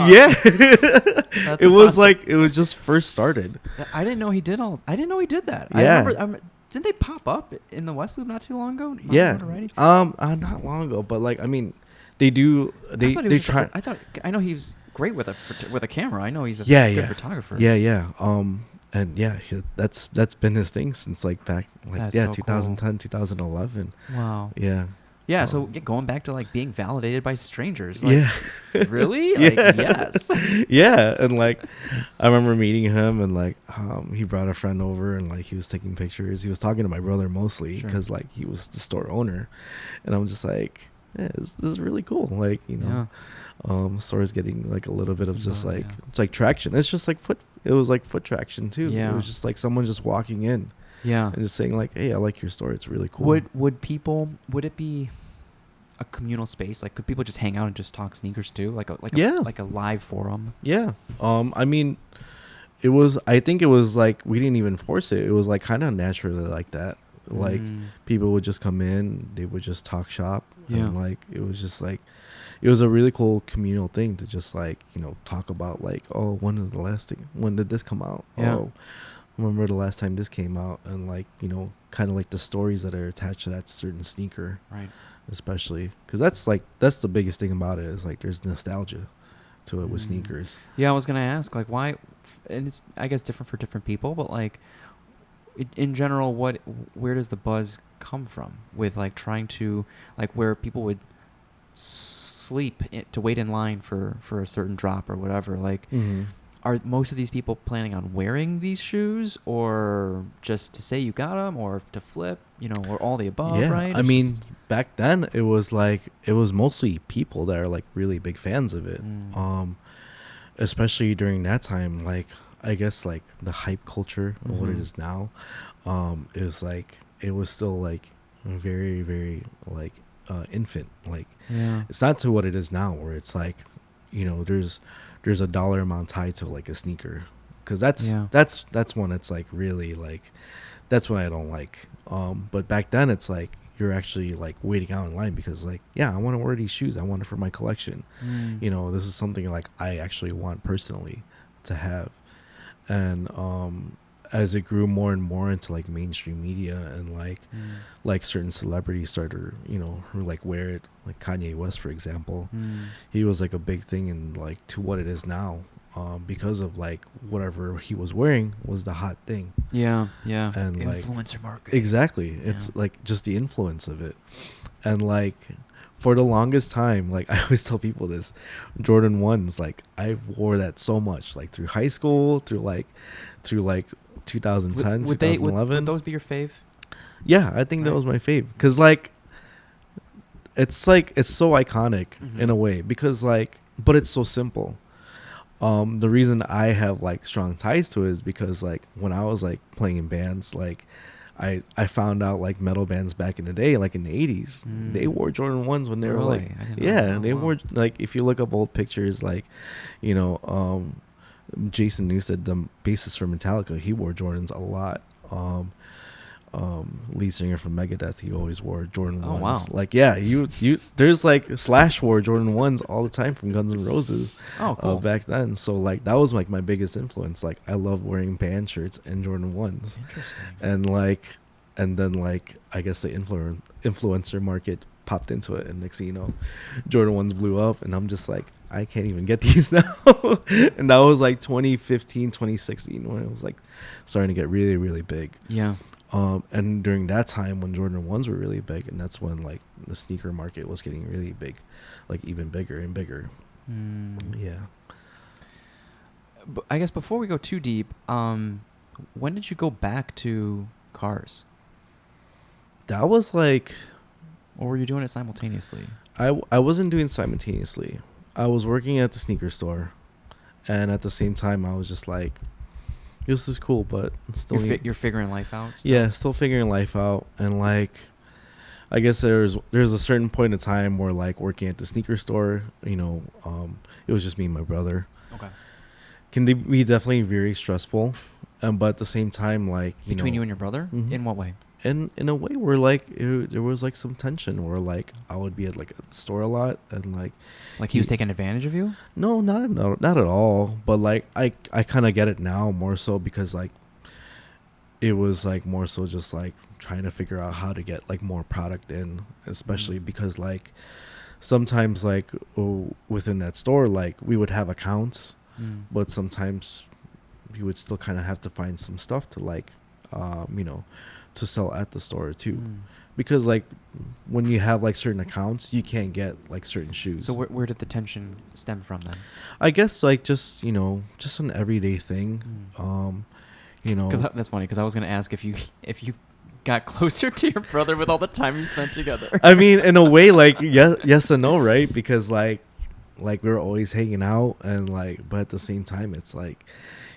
Yeah. It was like it was just first started. I didn't know he did that. Yeah. I remember. Didn't they pop up in the West Loop not too long ago? Yeah. Not long ago, but like I mean, they do. They try. I know he was great with a camera. I know he's a good photographer. Yeah. And yeah, that's been his thing since like back like 2010, cool. 2011. Wow. Yeah. Yeah, so going back to like being validated by strangers. Like, yeah. Really? Like, yes. Yeah, and like I remember meeting him, and like he brought a friend over, and like he was taking pictures. He was talking to my brother mostly because like he was the store owner, and I'm just like, yeah, this is really cool. Like store's getting like a little bit of just like it's like traction. It's just like it was like foot traction too. Yeah. It was just like someone just walking in. Yeah. And just saying like, hey, I like your store. It's really cool. Would it be a communal space? Like could people just hang out and just talk sneakers too? Like a live forum? Yeah. I mean, I think it was like we didn't even force it. It was like kind of naturally like that. Like people would just come in, they would just talk shop. Yeah. And like it was just like it was a really cool communal thing to just like, talk about like, oh, when did this come out? Yeah. Oh, remember the last time this came out, and like kind of like the stories that are attached to that certain sneaker, right? Especially because that's the biggest thing about it is like there's nostalgia to it with sneakers. Yeah, I was gonna ask like why, and it's I guess different for different people, but like in general, where does the buzz come from with like trying to like where people would sleep to wait in line for a certain drop or whatever, like are most of these people planning on wearing these shoes, or just to say you got them, or to flip, or all the above? Yeah, Right? I mean, back then it was mostly people that are like really big fans of it. Especially during that time, like I guess like the hype culture of what it is now, is like it was still like very, very like infant. Like it's not to what it is now, where it's like, there's a dollar amount tied to like a sneaker, because that's when it's like really like, that's when I don't like. But back then it's like you're actually like waiting out in line because like, I want to wear these shoes, I want it for my collection. This is something like I actually want personally to have. And as it grew more and more into like mainstream media, and like certain celebrities started, who like wear it, like Kanye West, for example, he was like a big thing in like to what it is now, because of like whatever he was wearing was the hot thing. And influencer like marketing. Exactly. It's like just the influence of it. And like for the longest time, like I always tell people this, Jordan 1s, like I wore that so much, like through high school, through 2010, 2011. Would those be your fave? Yeah, I think that was my fave, because like it's so iconic in a way, because like, but it's so simple. The reason I have like strong ties to it is because like when I was like playing in bands, like I found out like metal bands back in the day, like in the 80s, they wore Jordan 1s when they were like, wore, like if you look up old pictures, like, Jason Newsted, the bassist for Metallica, he wore Jordans a lot. Lead singer from Megadeth, he always wore Jordan 1s. Wow. Like, there's like Slash wore Jordan 1s all the time from Guns N' Roses. Oh, cool. Back then. So like that was like my biggest influence. Like I love wearing band shirts and Jordan 1s. Interesting. And then like I guess the influencer market popped into it, and next thing you know, Jordan 1s blew up, and I'm just like, I can't even get these now. And that was like 2015, 2016 when it was like starting to get really, really big. Yeah. And during that time when Jordan 1s were really big, and that's when like the sneaker market was getting really big, like even bigger and bigger. Yeah. But I guess before we go too deep, when did you go back to cars? That was like, or were you doing it simultaneously? I wasn't doing simultaneously. I was working at the sneaker store, and at the same time I was just like, this is cool, but still you're figuring life out still? Yeah, still figuring life out. And like I guess there's a certain point in time where like working at the sneaker store, it was just me and my brother. Okay. Can be definitely very stressful, but at the same time, like between you and your brother, in what way? And in a way where like there was like some tension, where like I would be at like a store a lot, and like he was taking advantage of you. No, not at all. But like I kind of get it now, more so because like it was like more so just like trying to figure out how to get like more product in, especially because like sometimes like within that store, like we would have accounts, but sometimes you would still kind of have to find some stuff to like to sell at the store too, because like when you have like certain accounts, you can't get like certain shoes. So where did the tension stem from then? I guess like just an everyday thing. Because that's funny, because I was gonna ask if you got closer to your brother with all the time you spent together. I mean, in a way, like yes and no, right? Because like we were always hanging out, and like, but at the same time, it's like,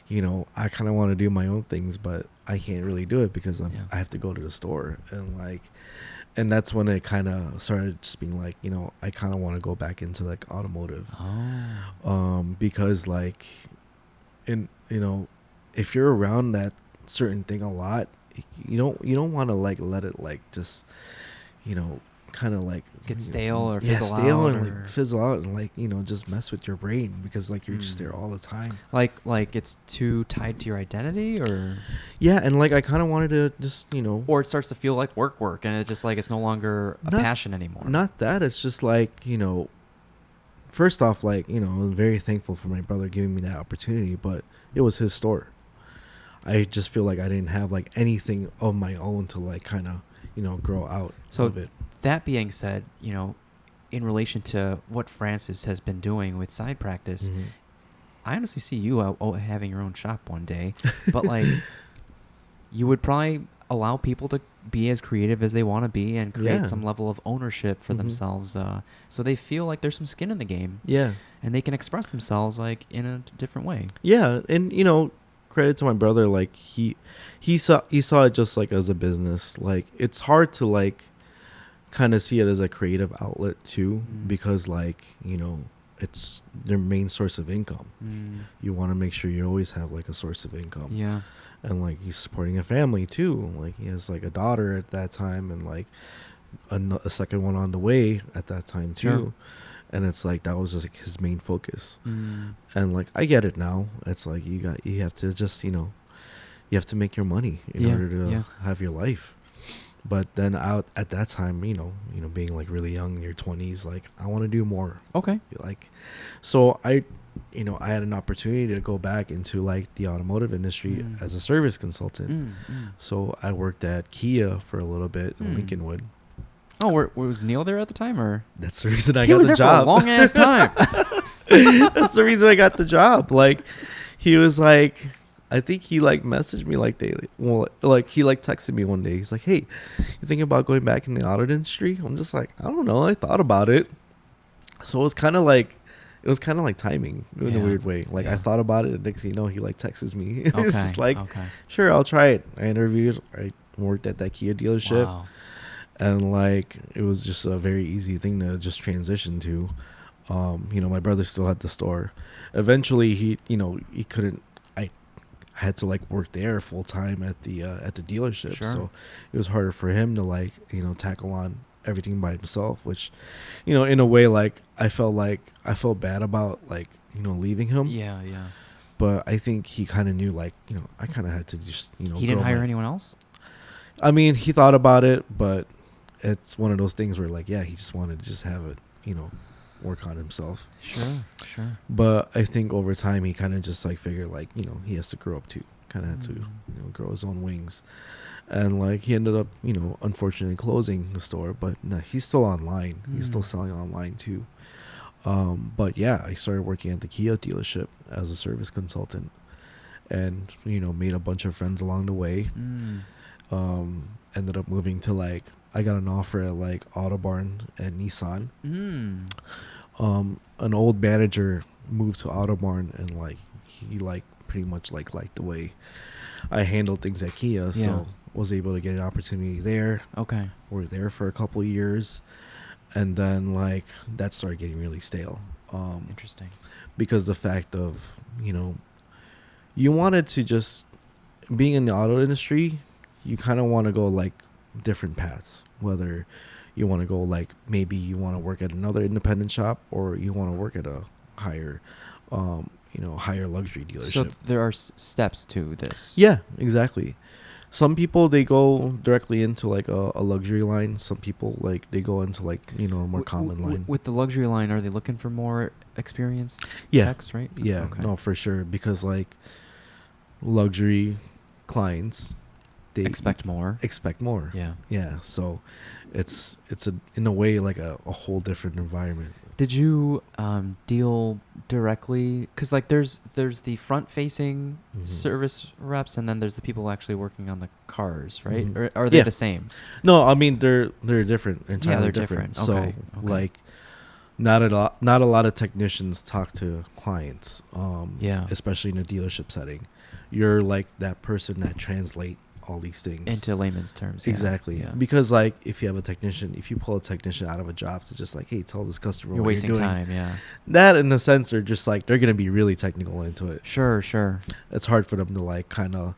I kind of want to do my own things, but I can't really do it because I have to go to the store, and that's when it kind of started just being like, I kind of want to go back into like automotive, because like, if you're around that certain thing a lot, you don't want to like let it like just, kind of like get stale or fizzle out, and like fizzle out, and like just mess with your brain, because like you're just there all the time. Like it's too tied to your identity, or and like I kind of wanted to just or it starts to feel like work, and it just like it's no longer a passion anymore. Not that, it's just like first off, like I'm very thankful for my brother giving me that opportunity, but it was his store. I just feel like I didn't have like anything of my own to like kind of grow out of it. That being said, in relation to what Francis has been doing with side practice, I honestly see you having your own shop one day, but like, you would probably allow people to be as creative as they want to be and create some level of ownership for themselves, so they feel like there's some skin in the game. Yeah. And they can express themselves like in a different way. Yeah, and credit to my brother, like he saw it just like as a business. Like it's hard to like kind of see it as a creative outlet too, because like it's their main source of income. You want to make sure you always have like a source of income. Yeah. And like he's supporting a family too. Like he has like a daughter at that time, and like a second one on the way at that time too. Sure. And it's like that was just like his main focus. And like I get it now. It's like you have to just you have to make your money in order to have your life. But then out at that time, being like really young in your 20s, like I want to do more. Okay. Like, so I had an opportunity to go back into like the automotive industry as a service consultant. So I worked at Kia for a little bit in Lincolnwood. Oh, was Neil there at the time, or? That's the reason I He got was the there job. for a long ass time. That's the reason I got the job. Like, he was like, I think he like messaged me like daily. Well, like he like texted me one day. He's like, "Hey, you thinking about going back in the auto industry?" I'm just like, I don't know. I thought about it. So it was kind of like timing in a weird way. Like I thought about it, and next thing you know, he like texts me. Okay. It's just like, sure, I'll try it. I interviewed. I worked at that Kia dealership. Wow. And like it was just a very easy thing to just transition to. My brother still had the store. Eventually he couldn't. I had to like work there full time at the dealership. Sure. So it was harder for him to like tackle on everything by himself, which in a way like I felt bad about like leaving him. Yeah. But I think he kind of knew like I kind of had to just He didn't hire anyone else? I mean, he thought about it, but it's one of those things where like, he just wanted to just have it, work on himself. Sure. But I think over time he kind of just like figured like, he has to grow up too. Kind of had to, grow his own wings. And like he ended up, unfortunately closing the store, but no, he's still online. He's still selling online too. But yeah, I started working at the Kia dealership as a service consultant, and, made a bunch of friends along the way. Ended up moving to like, I got an offer at like Autobarn and Nissan. An old manager moved to Autobarn, and like he like pretty much like liked the way I handled things at Kia, so was able to get an opportunity there. Okay. Worked there for a couple of years, and then like that started getting really stale. Interesting. Because the fact of you wanted to just being in the auto industry, you kind of want to go like different paths, whether you want to go like maybe you want to work at another independent shop, or you want to work at a higher higher luxury dealership. So there are steps to this. Yeah, exactly. Some people, they go directly into like a luxury line. Some people like they go into like a more common line. With the luxury line, are they looking for more experienced techs, right? Yeah, okay. No, for sure, because like luxury clients, they expect more. Yeah. So it's in a way like a whole different environment. Did you deal directly? Because like there's the front facing service reps, and then there's the people actually working on the cars, right? Or are they the same? No, I mean they're different. Entirely they're different. Okay. So like not a lot of technicians talk to clients. Especially in a dealership setting. You're like that person that translate all these things into layman's terms. Exactly. Yeah. Because like if you pull a technician out of a job to just like, hey, tell this customer you're what wasting you're doing, time. Yeah. That in a sense are just like they're gonna be really technical into it. Sure. It's hard for them to like kind of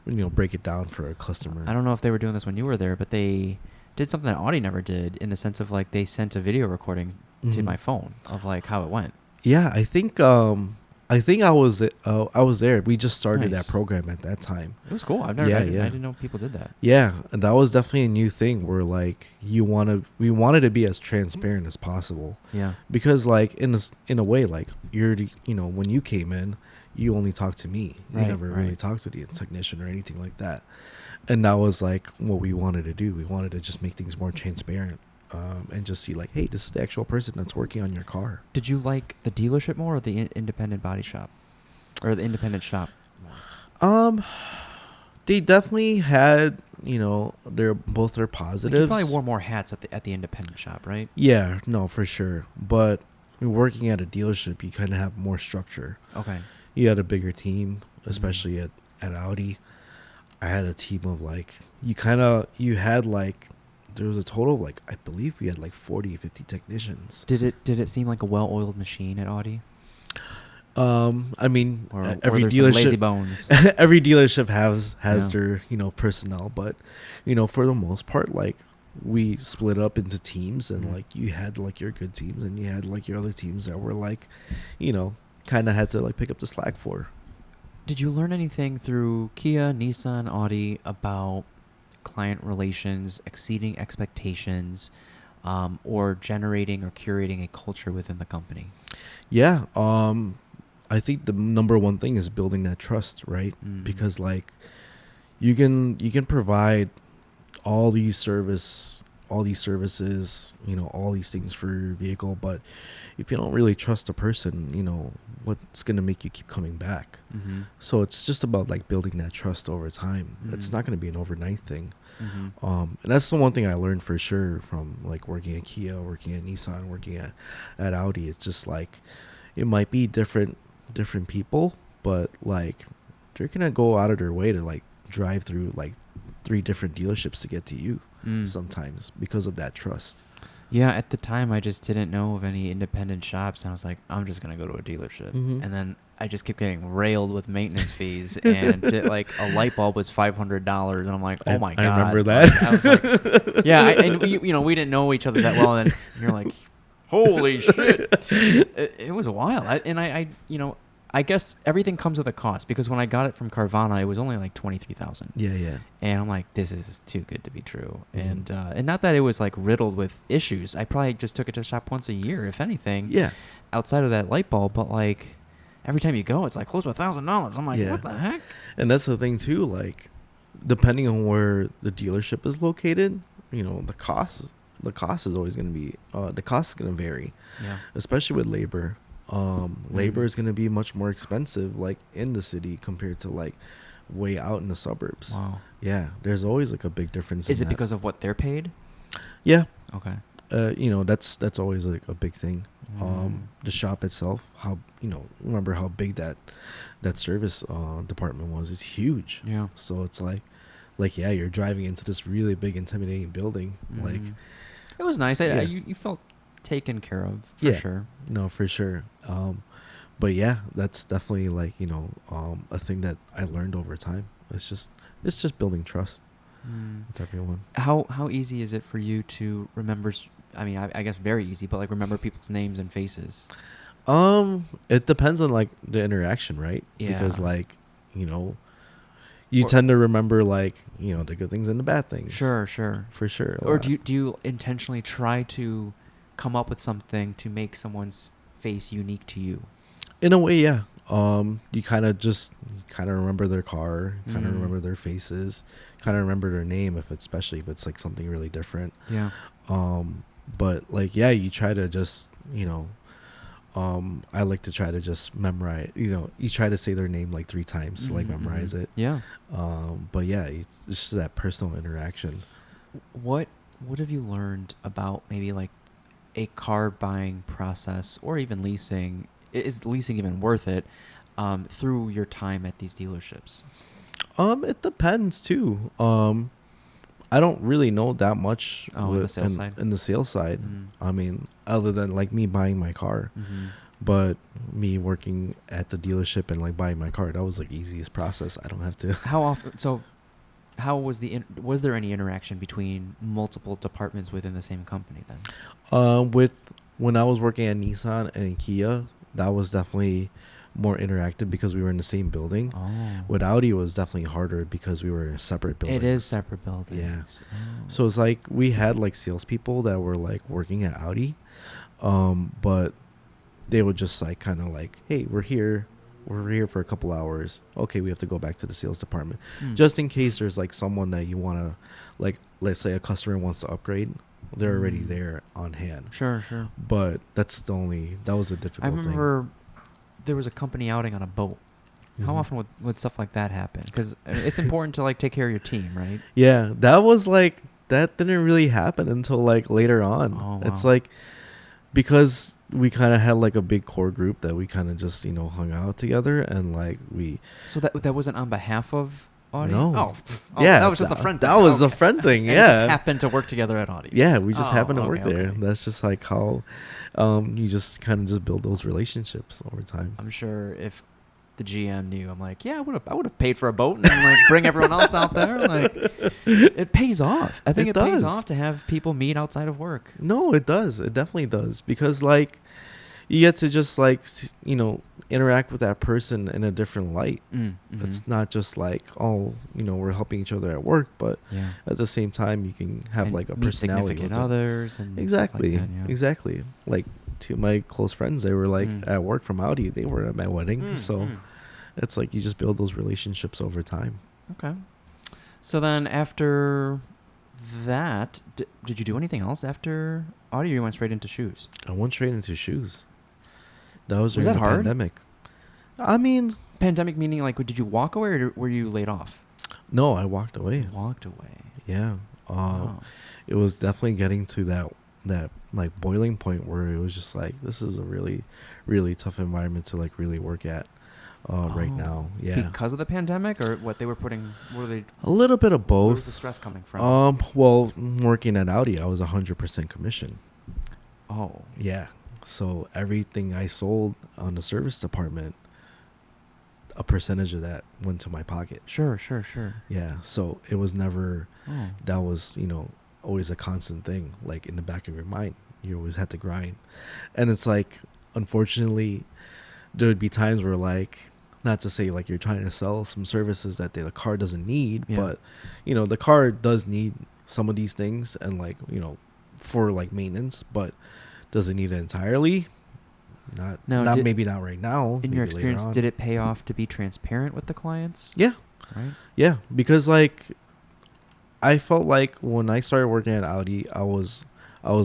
break it down for a customer. I don't know if they were doing this when you were there, but they did something that Audi never did, in the sense of like they sent a video recording to my phone of like how it went. Yeah, I think I was there. We just started that program at that time. It was cool. I didn't know people did that. Yeah, and that was definitely a new thing where like we wanted to be as transparent as possible. Yeah. Because like in a way like when you came in, you only talked to me. You never really talked to the technician or anything like that. And that was like what we wanted to do. We wanted to just make things more transparent. And just see like, hey, this is the actual person that's working on your car. Did you like the dealership more or the independent body shop? or the independent shop? They definitely had, their Like positives. you probably wore more hats at the independent shop, right? Yeah, no, for sure. But working at a dealership, you kind of have more structure. Okay. You had a bigger team, especially at Audi. I had a team of there was a total of I believe we had 40, 50 technicians. Did it seem like a well-oiled machine at Audi? I mean, Or every were there some dealership, lazy bones? every dealership has Yeah. their, personnel, but, for the most part, we split up into teams, and Mhm. you had your good teams, and you had your other teams that were kind of had to pick up the slack for. Did you learn anything through Kia, Nissan, Audi about client relations, exceeding expectations, or generating or curating a culture within the company? Yeah. I think the number one thing is building that trust, right? Mhm. Because you can provide all these services, all these things for your vehicle, but if you don't really trust a person, what's going to make you keep coming back? Mm-hmm. So it's just about building that trust over time. Mhm. It's not going to be an overnight thing. Mm-hmm. And that's the one thing I learned for sure from working at Kia, working at Nissan, working at Audi. It's just it might be different people, but they're gonna go out of their way to drive through 3 different dealerships to get to you sometimes because of that trust. Yeah, at the time I just didn't know of any independent shops, and I was like, I'm just gonna go to a dealership, Mhm. and then I just kept getting railed with maintenance fees, and a light bulb was $500, and I'm like, oh my god! I remember that. I was like, yeah, and we didn't know each other that well, and you're like, holy shit! It was wild, I guess everything comes with a cost, because when I got it from Carvana, it was only $23,000. Yeah. And I'm like, this is too good to be true. Mhm. And not that it was riddled with issues. I probably just took it to the shop once a year, if anything. Yeah. Outside of that light bulb, but every time you go, it's close to $1,000. I'm like, Yeah. what the heck? And that's the thing too. Depending on where the dealership is located, the cost is always going to be the cost is going to vary, Yeah. especially with labor. Labor is going to be much more expensive in the city compared to way out in the suburbs. Wow. Yeah, there's always a big difference. Is in it that. because of what they're paid? Yeah. Okay. That's always a big thing. Mm. The shop itself, how remember how big that service department was. It's huge. Yeah. So it's yeah, you're driving into this really big, intimidating building. Mhm. It was nice. Yeah. You felt taken care of, for Yeah. sure. No, for sure. But yeah, that's definitely a thing that I learned over time. It's just building trust with everyone. How easy is it for you to remember? I guess very easy, but remember people's names and faces. It depends on the interaction, right? Yeah. Because you tend to remember the good things and the bad things. Sure. For sure. Or do you intentionally try to come up with something to make someone's face unique to you? In a way, yeah. You kind of remember their car, kind of remember their faces, kind of remember their name especially if it's something really different. Yeah. But yeah, you try to just I like to try to just memorize. You try to say their name 3 times to memorize it. Yeah. But yeah, it's just that personal interaction. What have you learned about maybe a car buying process, or even leasing? Is leasing even worth it through your time at these dealerships? It depends too. I don't really know that much in the sales side. In the sales side, I mean, other than me buying my car, Mm-hmm. but me working at the dealership and buying my car, that was easiest process. I don't have to. How often? So, how was was there any interaction between multiple departments within the same company then? When I was working at Nissan and Kia, that was definitely more interactive because we were in the same building. Oh. With Audi, it was definitely harder because we were in separate buildings. It is separate buildings. Yeah. Oh. So it's we had salespeople that were working at Audi, but they would just kind of hey, we're here for a couple hours. Okay, we have to go back to the sales department, just in case there's someone that you want to let's say a customer wants to upgrade. They're already there on hand. Sure. But that was a difficult thing. I remember there was a company outing on a boat, How often would stuff like that happen? Because it's important to like take care of your team, right? Yeah, that was like that didn't really happen until like later on. Oh, wow. It's like because we kind of had like a big core group that we kind of just hung out together, and like we. So that wasn't on behalf of Audi? No. Oh, Yeah, that was just a friend thing. That was Okay. a friend thing. And Yeah, it just happened to work together at Audi. yeah, we just happened to Oh, work okay, there. okay. That's just like how you just kind of just build those relationships over time. I'm sure if the GM knew, I'm like, yeah, I would have paid for a boat and like bring everyone else out there. Like, it pays off. I think it pays does. off to have people meet outside of work. No, it does. It definitely does, because like you get to just like interact with that person in a different light. It's not just like, oh, we're helping each other at work, but Yeah. at the same time you can have And like a meet personality significant with it. others and Exactly. stuff like that, yeah. Exactly. Like two of my close friends, they were like at work from Audi. They were at my wedding. So it's like you just build those relationships over time. Okay. So then after that, did you do anything else after Audi, or you went straight into shoes? I went straight into shoes. That was Was during that the hard? pandemic. I mean, Pandemic meaning like, did you walk away or were you laid off? no, I walked away. You walked away. Yeah. Wow. It was definitely getting to that like boiling point where it was just like, this is a really, really tough environment to like really work at right now. Yeah. Because of the pandemic, or what they were putting? Were they? A little bit of Where was both. the stress coming from? Well, working at Audi, I was 100% commission. Oh. Yeah. So everything I sold on the service department, a percentage of that went to my pocket. Sure. Yeah. So it was never, Oh. that was, always a constant thing, like in the back of your mind. You always had to grind. And it's like, unfortunately, there would be times where like, not to say like you're trying to sell some services that the car doesn't need, Yeah. but, the car does need some of these things and like, for like maintenance, but does it need it entirely? Maybe not right now. In maybe your later experience, on. did it pay off to be transparent with the clients? Yeah. Right. Yeah. Because like, I felt like when I started working at Audi, I was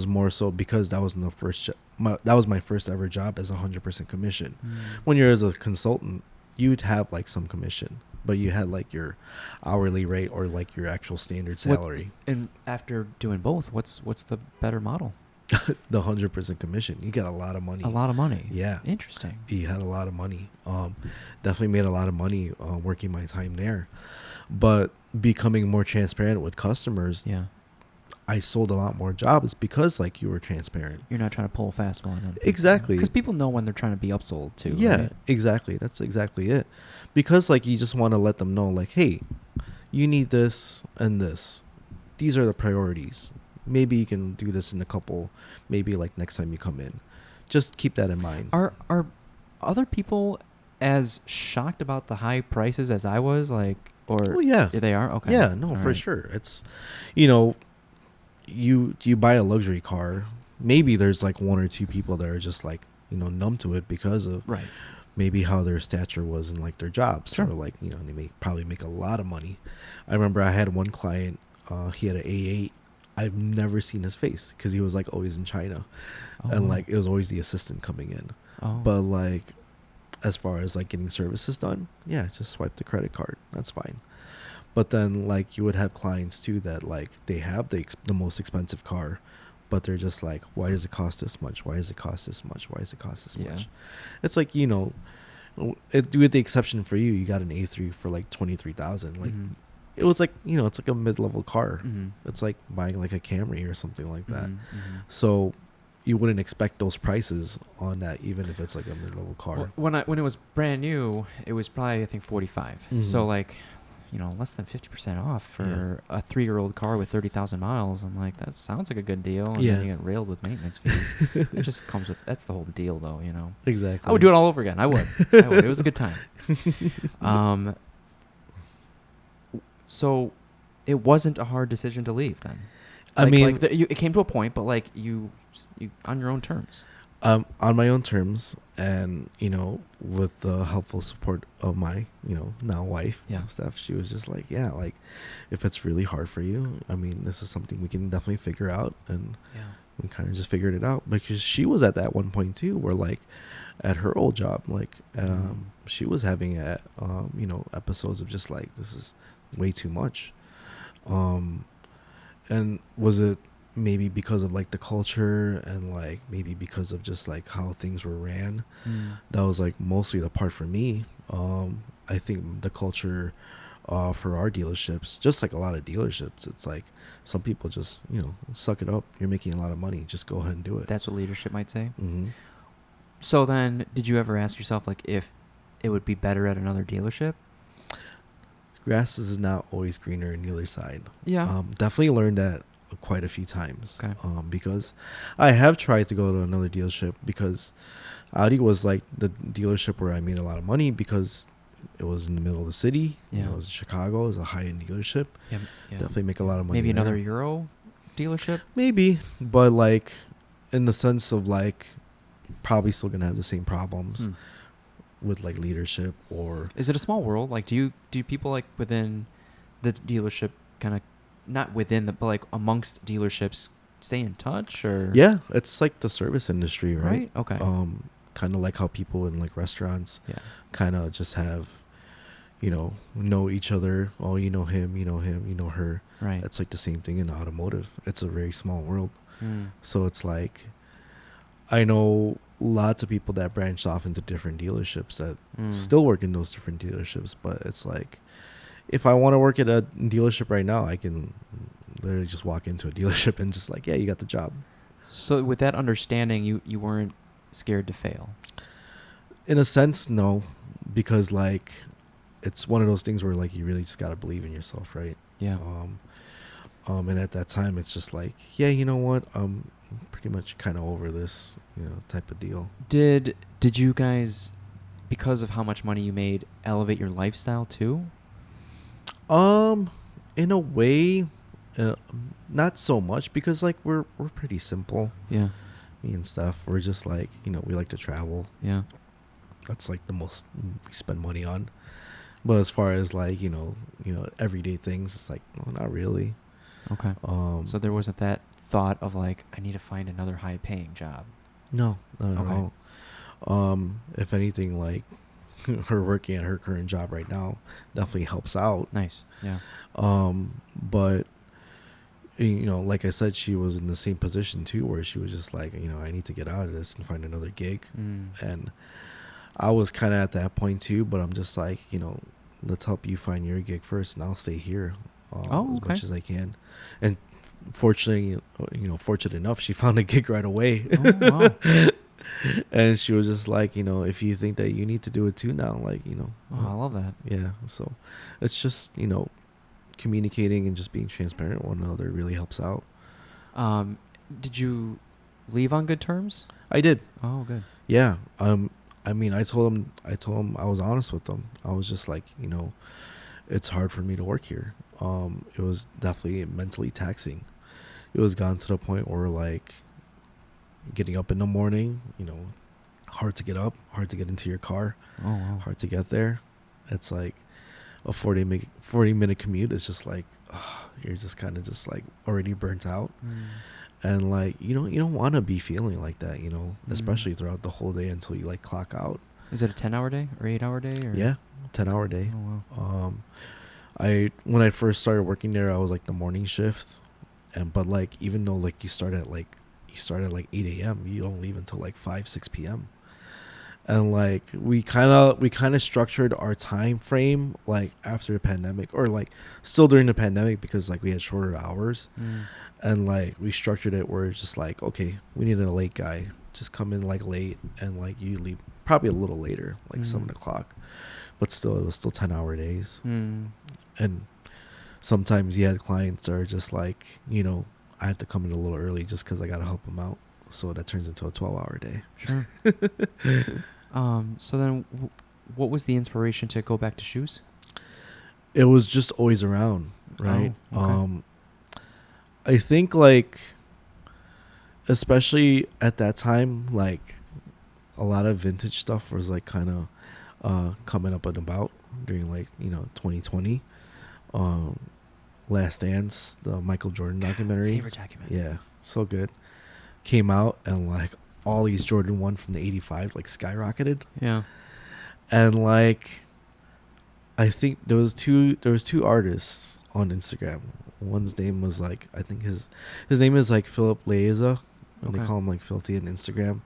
more so, because that was that was my first ever job as 100% commission. When you're as a consultant, you'd have like some commission, but you had like your hourly rate or like your actual standard salary. And after doing both, what's the better model? The 100% commission, you get a lot of money. A lot of money. Yeah. Interesting. You had a lot of money. Definitely made a lot of money working my time there, but becoming more transparent with customers. Yeah. I sold a lot more jobs because like you were transparent. You're not trying to pull a fast one. On Exactly. Because people know when they're trying to be upsold too. Yeah, right? exactly. That's exactly it. Because like you just want to let them know like, hey, you need this and this. These are the priorities. Maybe you can do this in a couple, maybe like next time you come in. Just keep that in mind. Are other people as shocked about the high prices as I was? Like, or Oh yeah. they are? Okay. Yeah, no, All for right. sure. It's, you buy a luxury car, maybe there's like one or two people that are just like, numb to it because of Right. maybe how their stature was in like their jobs. Sure. Or like, they probably make a lot of money. I remember I had one client, he had an A8. I've never seen his face because he was like always in China. And like it was always the assistant coming in. Oh. But like, as far as like getting services done, yeah, just swipe the credit card. That's fine. But then like you would have clients too that like they have the most expensive car, but they're just like, why does it cost this much? Why does it cost this much? Why does it cost this much? It's like, with the exception for you, you got an A3 for like 23,000. Like it was like, it's like a mid-level car. It's like buying like a Camry or something like that. So you wouldn't expect those prices on that, even if it's like a mid-level car. When it was brand new, it was probably I think 45. So like, less than 50% off for a 3-year-old car with 30,000 miles. I'm like, that sounds like a good deal. And then you get railed with maintenance fees. It just comes with, that's the whole deal though, Exactly. I would do it all over again. I would. It was a good time. So it wasn't a hard decision to leave then. It came to a point, but like you on your own terms. On my own terms, and with the helpful support of my now wife and stuff. She was just like, yeah, like if it's really hard for you, I mean, this is something we can definitely figure out. And we kind of just figured it out, because she was at that one point too where like at her old job. Like she was having episodes of just like, this is way too much. And was it maybe because of like the culture and like maybe because of just like how things were ran? That was like mostly the part for me. I think the culture for our dealerships, just like a lot of dealerships, it's like some people just, suck it up. You're making a lot of money. Just go ahead and do it. That's what leadership might say. Mm-hmm. So then, did you ever ask yourself like if it would be better at another dealership? Grass is not always greener on the other side. Yeah. Definitely learned that quite a few times. Okay. Because I have tried to go to another dealership because Audi was like the dealership where I made a lot of money because it was in the middle of the city. Yeah. It was in Chicago. It was a high-end dealership. Yeah. Definitely make a lot of money. Maybe there. another Euro dealership? Maybe, but like in the sense of like probably still gonna have the same problems with like leadership. Or is it a small world? Like do people like within the dealership kind of not within the but like amongst dealerships stay in touch? Or yeah, it's like the service industry, right? Okay. Kind of like how people in like restaurants kind of just have know each other. Oh, you know him, you know her. Right. It's like the same thing in automotive. It's a very small world. So it's like I know lots of people that branched off into different dealerships that still work in those different dealerships. But it's like, if I want to work at a dealership right now, I can literally just walk into a dealership and just like, yeah, you got the job. So with that understanding, you weren't scared to fail? In a sense, no, because like it's one of those things where like you really just got to believe in yourself, right? Yeah. And at that time, it's just like, yeah, you know what? Pretty much kind of over this, type of deal. Did you guys, because of how much money you made, elevate your lifestyle too? In a way, not so much because like we're pretty simple. Yeah. Me and stuff. We're just like, we like to travel. Yeah. That's like the most we spend money on. But as far as like, everyday things, it's like, no, not really. Okay. So there wasn't that thought of like, I need to find another high paying job. No, not at all. If anything, like her working at her current job right now definitely helps out. Nice. Yeah. But like I said, she was in the same position too, where she was just like, I need to get out of this and find another gig. And I was kind of at that point too, but I'm just like, let's help you find your gig first, and I'll stay here as much as I can. And fortunately, fortunate enough, she found a gig right away. Oh, wow. And she was just like, if you think that you need to do it too now, like, Oh, I love that. Yeah. So it's just, communicating and just being transparent with one another really helps out. Did you leave on good terms? I did. Oh, good. Yeah. I mean, I told him I was honest with them. I was just like, it's hard for me to work here. It was definitely mentally taxing. It was gotten to the point where like getting up in the morning, hard to get up, hard to get into your car. Oh, wow. Hard to get there. It's like a 40-minute commute. It's just like, you're just kind of just like already burnt out. And like, you don't want to be feeling like that, especially throughout the whole day until you like clock out. Is it a 10-hour day or 8-hour day? Or? Yeah, 10-hour day. Oh, wow. When I first started working there, I was like the morning shift, but like even though like you start at like 8 a.m., you don't leave until like 5-6 p.m. And like we kind of structured our time frame like after the pandemic, or like still during the pandemic, because like we had shorter hours. And like we structured it where it's just like, okay, we needed a late guy, just come in like late, and like you leave probably a little later, like 7 o'clock, but still it was still 10-hour days. And sometimes you had clients that are just like, I have to come in a little early just because I got to help them out. So that turns into a 12-hour day. Sure. So then what was the inspiration to go back to shoes? It was just always around, right? Oh, okay. I think like, especially at that time, like a lot of vintage stuff was like kind of coming up and about during like, 2020. Last Dance, the Michael Jordan documentary. Favorite documentary. Yeah, so good. Came out, and like all these Jordan 1 from the 85 like skyrocketed. Yeah. And like I think there was two artists on Instagram. One's name was like, I think his name is like Philip Leeza, and they Okay. call him like Filthy on Instagram.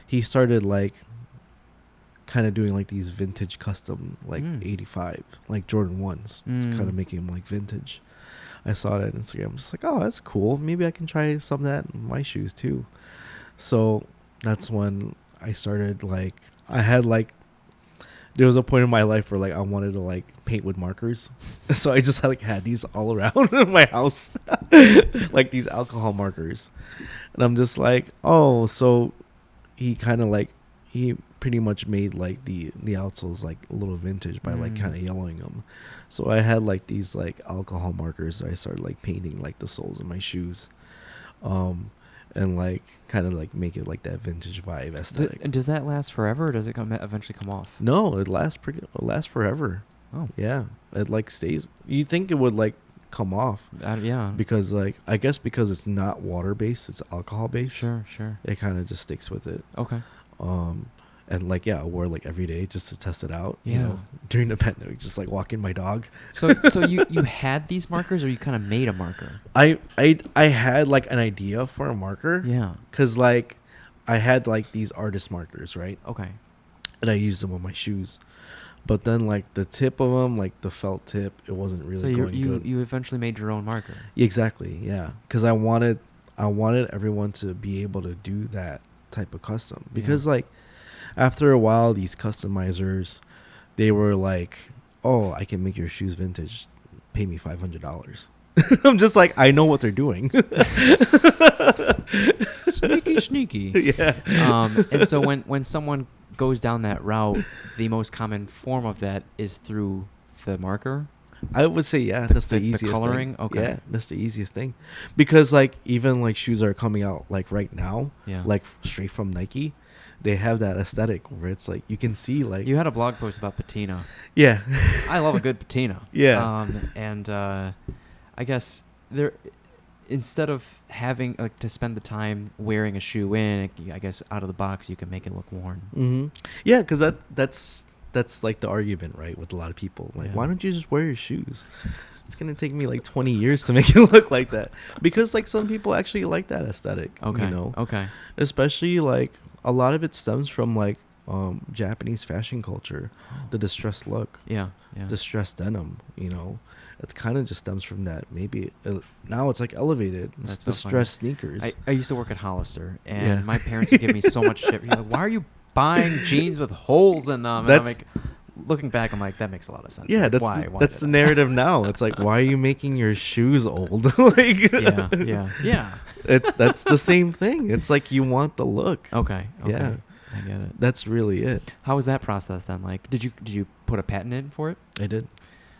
He started like kind of doing like these vintage custom like 85 like Jordan 1s, kind of making them like vintage. I saw that on Instagram. I'm just like, oh, that's cool. Maybe I can try some of that in my shoes too. So that's when I started like, I had like, there was a point in my life where like I wanted to like paint with markers. So I just had these all around my house, like these alcohol markers. And I'm just like, oh, so he kind of like, he pretty much made like the outsoles like a little vintage by like kind of yellowing them. So I had like these like alcohol markers that I started like painting like the soles of my shoes. And like kind of like make it like that vintage vibe aesthetic. And does that last forever, or does it eventually come off? No, it lasts forever. Oh. Yeah, it like stays. You think it would like come off? Yeah. Because like I guess because it's not water based, it's alcohol based. Sure. It kind of just sticks with it. Okay. And like I wore it like every day just to test it out. Yeah. You know, during the pandemic, just like walking my dog. So you had these markers, or you kind of made a marker? I had like an idea for a marker. Yeah. Cause like I had like these artist markers, right? Okay. And I used them on my shoes. But then like the tip of them, like the felt tip, it wasn't really going good. You eventually made your own marker. Exactly, yeah. Because I wanted everyone to be able to do that type of custom. Because like after a while, these customizers, they were like, "Oh, I can make your shoes vintage. Pay me $500." I'm just like, I know what they're doing. Sneaky. Yeah. And so when someone goes down that route, the most common form of that is through the marker. I would say, yeah, that's the easiest the coloring. thing. Okay. Yeah, that's the easiest thing, because like even like shoes are coming out like right now, like straight from Nike. They have that aesthetic where it's like you can see like you had a blog post about patina. Yeah. I love a good patina. Yeah. And I guess there, instead of having like to spend the time wearing a shoe in, I guess out of the box you can make it look worn. Mm-hmm. Yeah, because that's like the argument, right, with a lot of people. Like, why don't you just wear your shoes? It's gonna take me like 20 years to make it look like that, because like some people actually like that aesthetic. Okay. You know. Okay. Especially like a lot of it stems from like Japanese fashion culture, the distressed look. Yeah. Distressed denim. You know, it kind of just stems from that. Maybe now it's like elevated. It's That's so distressed sneakers. I used to work at Hollister, and my parents would give me so much shit. Like, why are you buying jeans with holes in them? And I'm like, looking back, I'm like, that makes a lot of sense. Yeah, like, why that's the narrative now. It's like, why are you making your shoes old? Like, yeah. That's the same thing. It's like you want the look. Okay. Yeah, I get it. That's really it. How was that process then? Like, did you put a patent in for it? I did.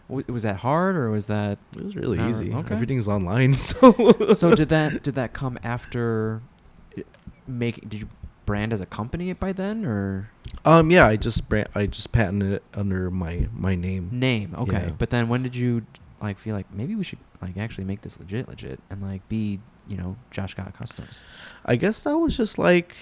Was that hard, or was that? It was really easy. Okay. Everything's online, so. So did that come after did you brand as a company by then, or? Yeah, I just patented it under my name. Okay. Yeah. But then when did you like feel like maybe we should like actually make this legit and like be, Josh Got Customs? I guess that was just like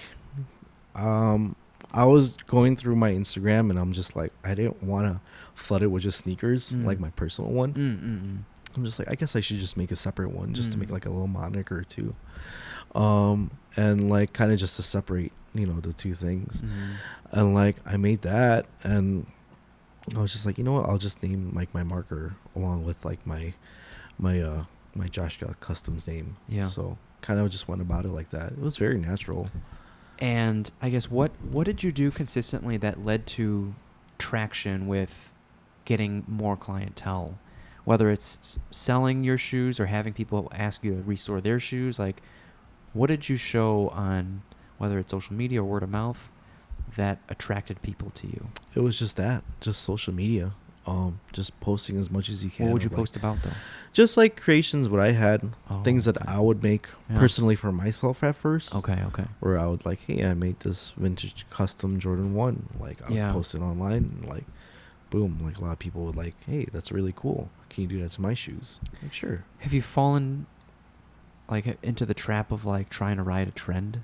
I was going through my Instagram and I'm just like, I didn't want to flood it with just sneakers, like my personal one. I'm just like, I guess I should just make a separate one just to make like a little moniker too. And like kind of just to separate, the two things. And like I made that, and I was just like, you know what, I'll just name like my marker along with like my Josh Got Customs name. Yeah. So kind of just went about it like that. It was very natural. And I guess what did you do consistently that led to traction with getting more clientele, whether it's selling your shoes or having people ask you to restore their shoes? Like, what did you show on whether it's social media or word of mouth that attracted people to you? It was just social media. Just posting as much as you can. What would you post about though? Just like creations, what I had, things that I would make personally for myself at first. Okay. Where I would like, hey, I made this vintage custom Jordan 1. Like I would post it online, and like, boom, like a lot of people would like, hey, that's really cool. Can you do that to my shoes? Like, sure. Have you fallen like into the trap of like trying to ride a trend?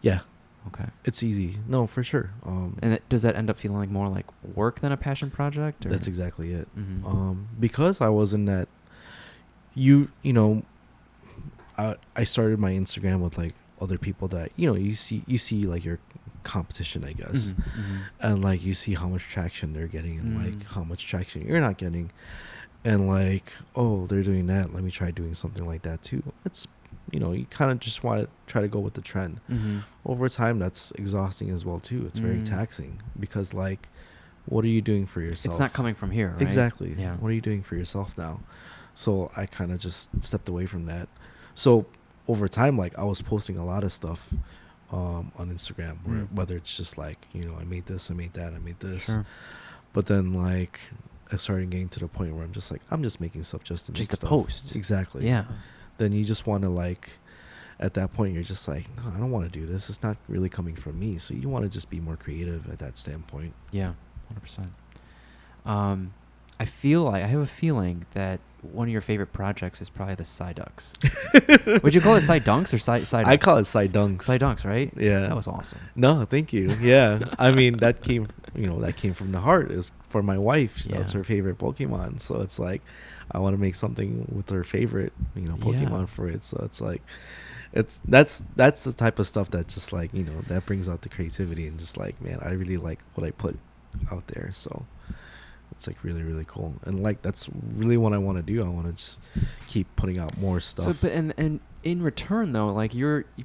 Yeah. Okay. It's easy. No, for sure. And does that end up feeling like more like work than a passion project? Or? That's exactly it. Mm-hmm. Because I was in that, you know, I started my Instagram with like other people that, you know, you see like your competition, I guess. Mm-hmm. Mm-hmm. And like you see how much traction they're getting and like how much traction you're not getting. And like, oh, they're doing that. Let me try doing something like that too. It's, you know, you kind of just want to try to go with the trend. Mm-hmm. Over time, that's exhausting as well too. It's very taxing because like, what are you doing for yourself? It's not coming from here, right? Exactly. Yeah. What are you doing for yourself now? So I kind of just stepped away from that. So over time, like I was posting a lot of stuff on Instagram, whether it's just like, you know, I made this, I made that, I made this. Sure. But then like I started getting to the point where I'm just like, I'm just making stuff just to make stuff. Post. Exactly. Yeah. Then you just want to like, at that point, you're just like, no, I don't want to do this. It's not really coming from me. So you want to just be more creative at that standpoint. Yeah, 100%. I have a feeling that one of your favorite projects is probably the side ducks. Would you call it side dunks or side ducks? I call it side dunks. Side dunks, right? Yeah. That was awesome. No, thank you. Yeah. I mean, that came from the heart. Is for my wife. Yeah. That's her favorite Pokemon. So it's like, I want to make something with her favorite, you know, Pokemon for it. So it's like, that's the type of stuff that just like, you know, that brings out the creativity and just like, man, I really like what I put out there. So it's like really, really cool. And like, that's really what I want to do. I want to just keep putting out more stuff. So, but and in return though, like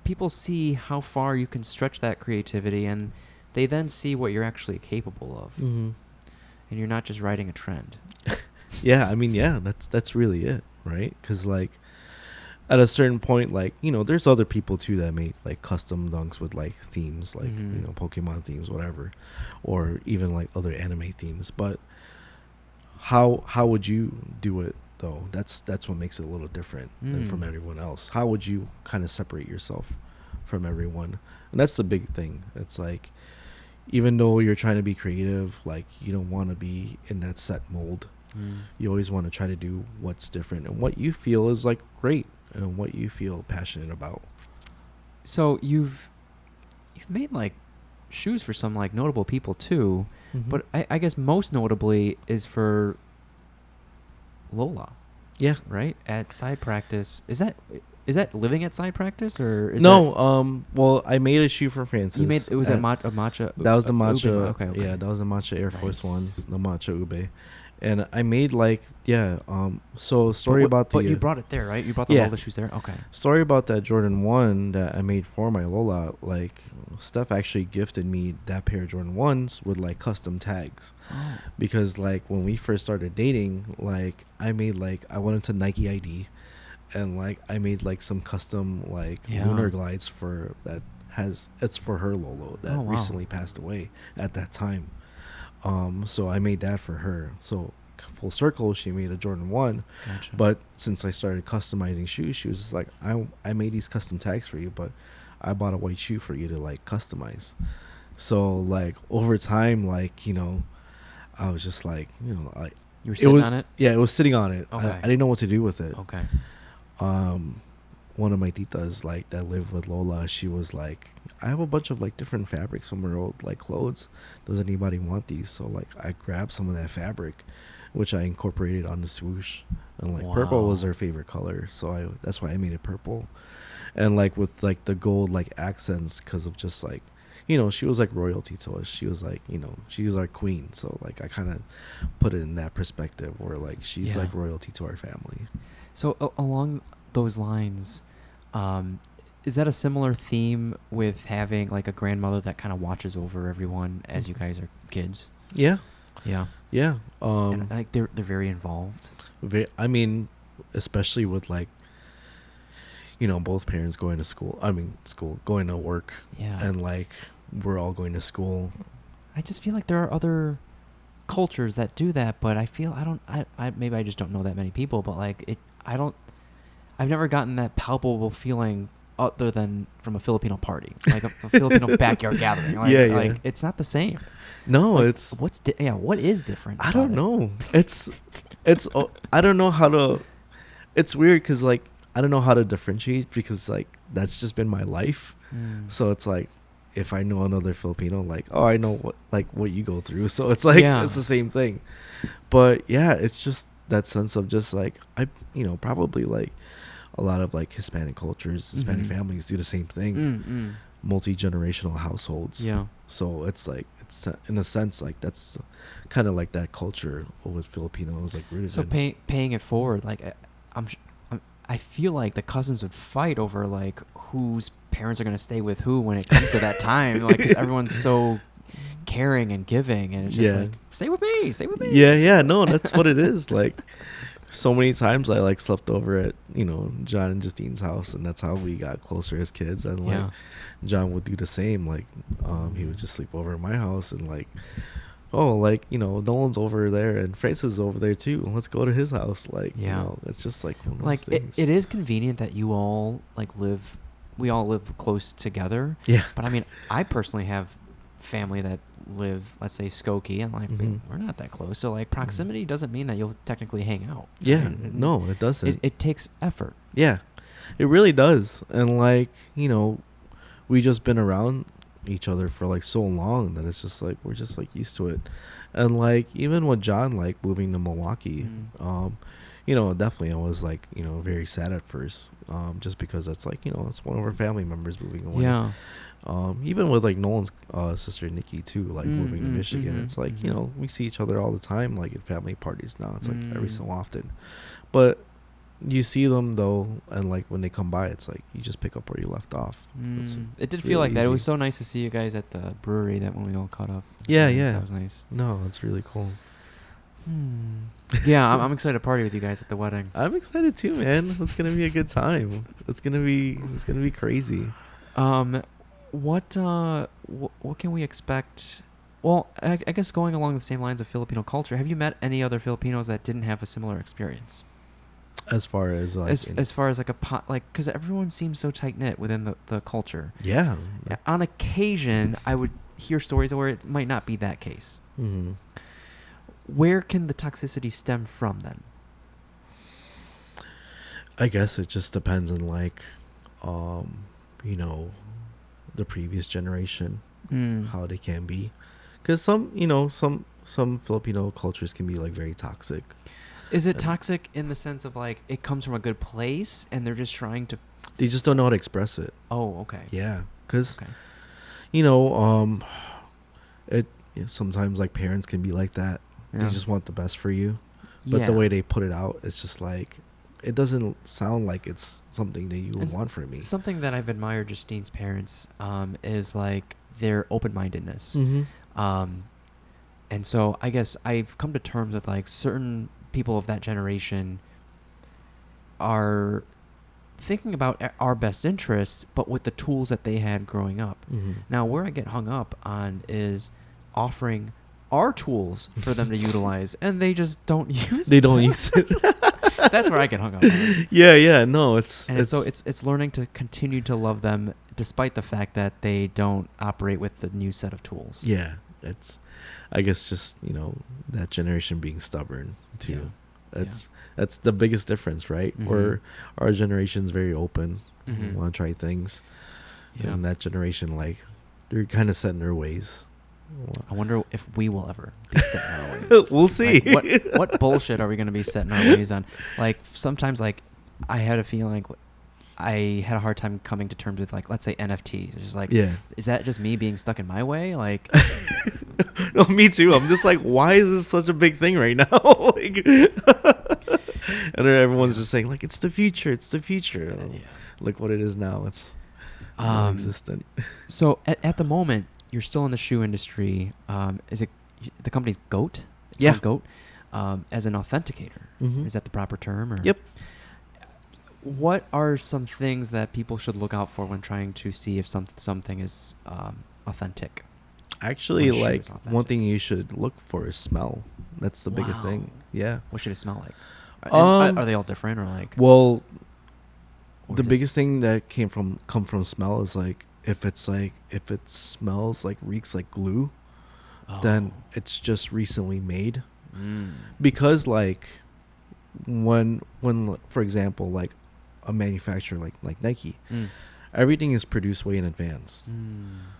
people see how far you can stretch that creativity and they then see what you're actually capable of. Mm-hmm. And you're not just riding a trend. Yeah. I mean, yeah, that's really it. Right. 'Cause like at a certain point, like, you know, there's other people too that make like custom dunks with like themes, like, you know, Pokemon themes, whatever, or even like other anime themes. But how would you do it though? That's what makes it a little different than from everyone else. How would you kind of separate yourself from everyone? And that's the big thing. It's like, even though you're trying to be creative, like you don't want to be in that set mold. You always want to try to do what's different and what you feel is like great and what you feel passionate about. So you've made like shoes for some like notable people too, but I guess most notably is for Lola. Yeah. Right? At Side Practice. Is that living at Side Practice or is No, well, I made a shoe for Francis. You made it was a matcha. That was the matcha. Ube. Okay. Yeah, that was the matcha Air Force One, the matcha ube. And I made like, so story about the... But you brought it there, right? You brought the Lola shoes there? Okay. Story about that Jordan 1 that I made for my Lola, like, Steph actually gifted me that pair of Jordan 1s with, like, custom tags. Oh. Because, like, when we first started dating, like, I made, like, I went into Nike ID, and, like, I made, like, some custom, like, lunar glides for that it's for her Lolo that recently passed away at that time. So I made that for her. So full circle, she made a Jordan 1. Gotcha. But since I started customizing shoes, she was just like, I made these custom tags for you, but I bought a white shoe for you to like customize. So like over time, like, you know, I was just like, you know, like you were sitting on it? Yeah, it was sitting on it. Okay. I didn't know what to do with it. Okay. One of my titas like that lived with Lola, she was like, I have a bunch of like different fabrics from her old like clothes. Does anybody want these? So like I grabbed some of that fabric, which I incorporated on the swoosh, and like purple was her favorite color, so that's why I made it purple, and like with like the gold like accents because of just like, you know, she was like royalty to us. She was like, you know, she was our queen, so like I kind of put it in that perspective where like she's like royalty to our family. So along those lines, is that a similar theme with having like a grandmother that kind of watches over everyone as you guys are kids? Yeah. And like they're very involved. I mean, especially with like, you know, both parents going to school. Going to work. Yeah. And like we're all going to school. I just feel like there are other cultures that do that, but I feel maybe I just don't know that many people, but like I've never gotten that palpable feeling other than from a Filipino party, like a Filipino backyard gathering. Like, like it's not the same. No, like, it's what is different? I don't know. It's I don't know how to. It's weird because like I don't know how to differentiate because like that's just been my life. So it's like if I know another Filipino, like, oh, I know what you go through. So it's like it's the same thing. But yeah, it's just that sense of just like probably like a lot of like Hispanic cultures, Hispanic families do the same thing. Multi-generational households. Yeah. So it's like it's in a sense like that's kind of like that culture with Filipinos like rooted in. So paying it forward, like I feel like the cousins would fight over like whose parents are going to stay with who when it comes to that time, like because everyone's so caring and giving, and it's just like stay with me. Yeah, no, that's what it is. Like so many times I like slept over at John and Justine's house, and that's how we got closer as kids. And like John would do the same. Like he would just sleep over at my house, and like Nolan's over there and Francis is over there too. Let's go to his house. Like, it's just like one of those things. It is convenient that you all we all live close together. Yeah. But I mean, I personally have family that live, let's say, Skokie, and like we're not that close. So like proximity doesn't mean that you'll technically hang out. Yeah. No, it doesn't. It takes effort. Yeah, it really does. And like, we just been around each other for like so long that it's just like we're just like used to it. And like even with John like moving to Milwaukee, definitely I was like very sad at first, just because that's like it's one of our family members moving away. Even with like Nolan's sister Nikki too, like moving to Michigan, it's like we see each other all the time, like at family parties now. It's like every so often, but you see them though, and like when they come by, it's like you just pick up where you left off. It did feel like that. It was so nice to see you guys at the brewery that when we all caught up. Yeah, that was nice. No, it's really cool. Yeah, I'm excited to party with you guys at the wedding. I'm excited too, man. It's gonna be a good time. It's gonna be crazy. What can we expect? Well, I guess going along the same lines of Filipino culture, have you met any other Filipinos that didn't have a similar experience? As far as like as far as like because everyone seems so tight knit within the culture. Yeah. On occasion, I would hear stories where it might not be that case. Mm-hmm. Where can the toxicity stem from then? I guess it just depends on like, the previous generation, how they can be, because some Filipino cultures can be like very toxic. Is it toxic in the sense of like it comes from a good place and they're just trying to? They just don't know how to express it. Oh, okay. Yeah, because sometimes like parents can be like that. Yeah. They just want the best for you, but the way they put it out, it's just like it doesn't sound like it's something that you would want from me. Something that I've admired Justine's parents is like their open-mindedness. And so I guess I've come to terms with like certain people of that generation are thinking about our best interests, but with the tools that they had growing up. Now, where I get hung up on is offering our tools for them to utilize, and they just don't use They don't use it. That's where I get hung up on. Yeah, no, it's learning to continue to love them despite the fact that they don't operate with the new set of tools. Yeah, it's, I guess, just that generation being stubborn too. That's the biggest difference, right? Where our generation's very open, want to try things, and that generation, like, they're kind of set in their ways. I wonder if we will ever be set in our ways. We'll see. Like, what bullshit are we going to be set in our ways on? Like, sometimes, like, I had a feeling like I had a hard time coming to terms with, like, let's say NFTs. It's just like, is that just me being stuck in my way? Like, no, me too. I'm just like, why is this such a big thing right now? Like, and then everyone's just saying, like, it's the future. It's the future. Look what it is now. It's non-existent. So at the moment, you're still in the shoe industry. Is it the company's GOAT? It's called GOAT. As an authenticator. Is that the proper term? Or? Yep. What are some things that people should look out for when trying to see if something is authentic? Actually, like, one thing you should look for is smell. That's the biggest thing. Yeah. What should it smell like? Are they all different or like? Well, the biggest thing that come from smell is like if it smells like reeks like glue, then it's just recently made. Because like when for example, like a manufacturer like Nike, everything is produced way in advance.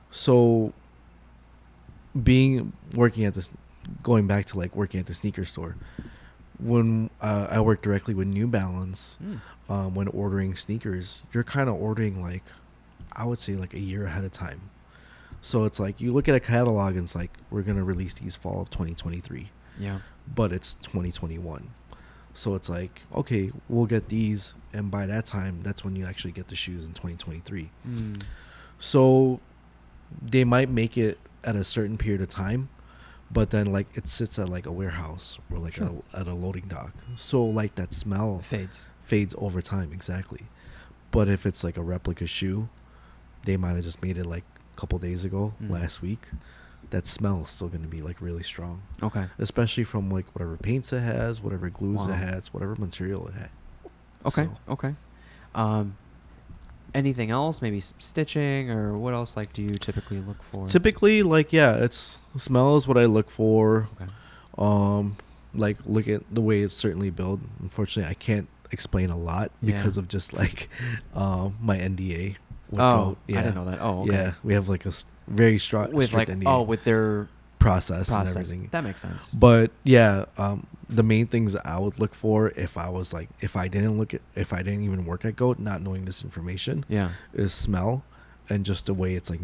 So working at this, going back to like working at the sneaker store, when I work directly with New Balance, when ordering sneakers, you're kind of ordering like, I would say like a year ahead of time. So it's like you look at a catalog and it's like, we're going to release these fall of 2023. Yeah. But it's 2021. So it's like, okay, we'll get these. And by that time, that's when you actually get the shoes in 2023. So they might make it at a certain period of time, but then like it sits at like a warehouse or like at a loading dock. So like that smell fades over time. Exactly. But if it's like a replica shoe, they might have just made it like a couple days ago, last week. That smell is still going to be like really strong. Okay. Especially from like whatever paints it has, whatever glues it has, whatever material it had. Okay. So. Okay. Anything else? Maybe stitching, or what else like do you typically look for? Typically, like, yeah, it's smell is what I look for. Okay. Like look at the way it's certainly built. Unfortunately, I can't explain a lot because of just like my NDA. I didn't know that. Oh, okay. Yeah, we have like a very strict NDA. Oh, with their process and everything. That makes sense. But yeah, the main things that I would look for if I didn't even work at GOAT, not knowing this information, is smell and just the way it's like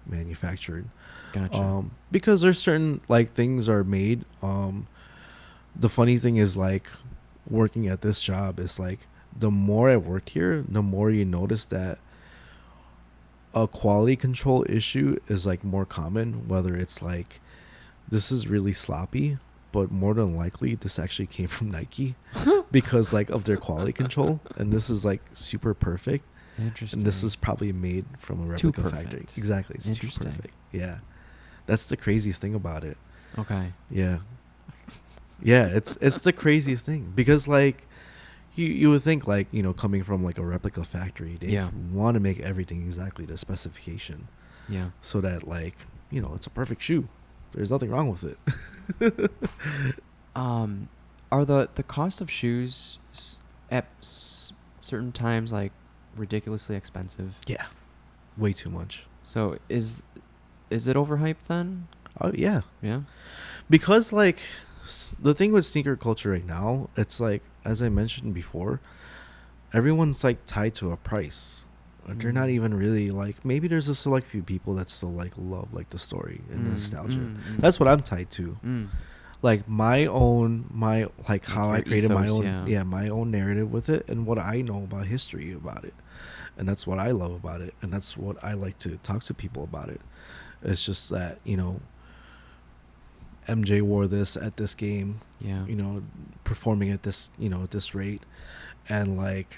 manufactured. Gotcha. Because there's certain like things are made. The funny thing is like working at this job is like the more I worked here, the more you notice that a quality control issue is like more common, whether it's like this is really sloppy, but more than likely this actually came from Nike because like of their quality control, and this is like super perfect. Interesting. And this is probably made from a replica factory. Exactly. It's too perfect. Yeah. That's the craziest thing about it. Okay. Yeah. Yeah, it's the craziest thing because like you would think like, you know, coming from like a replica factory, they want to make everything exactly the specification. Yeah. So that like, you know, it's a perfect shoe. There's nothing wrong with it. Are the cost of shoes at certain times like ridiculously expensive? Yeah. Way too much. So is it overhyped then? Oh yeah. Yeah. Because like the thing with sneaker culture right now, it's like, as I mentioned before, everyone's like tied to a price. They're not even really like, maybe there's a select few people that still like love like the story and nostalgia. That's what I'm tied to. Like my like how I created ethos, my own narrative with it and what I know about history about it. And that's what I love about it. And that's what I like to talk to people about it. It's just that, you know, MJ wore this at this game, you know, performing at this, you know, at this rate. And like,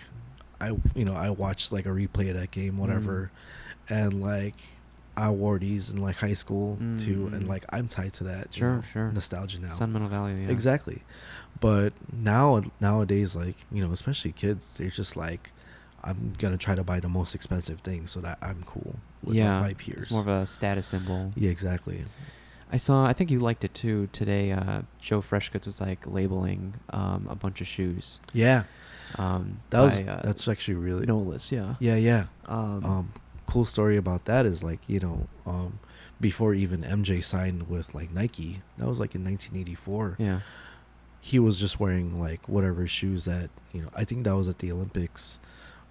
I watched like a replay of that game, whatever. And like, I wore these in like high school too. And like, I'm tied to that sure nostalgia now. Sentimental value. Yeah. Exactly. But nowadays, like, you know, especially kids, they're just like, I'm going to try to buy the most expensive thing so that I'm cool with like, my peers. It's more of a status symbol. Yeah, exactly. I think you liked it too today. Joe Freshgoods was like labeling a bunch of shoes. Yeah. That's actually really Nolis, yeah. Yeah. Cool story about that is like, you know, before even MJ signed with like Nike, that was like in 1984. Yeah. He was just wearing like whatever shoes that, you know, I think that was at the Olympics,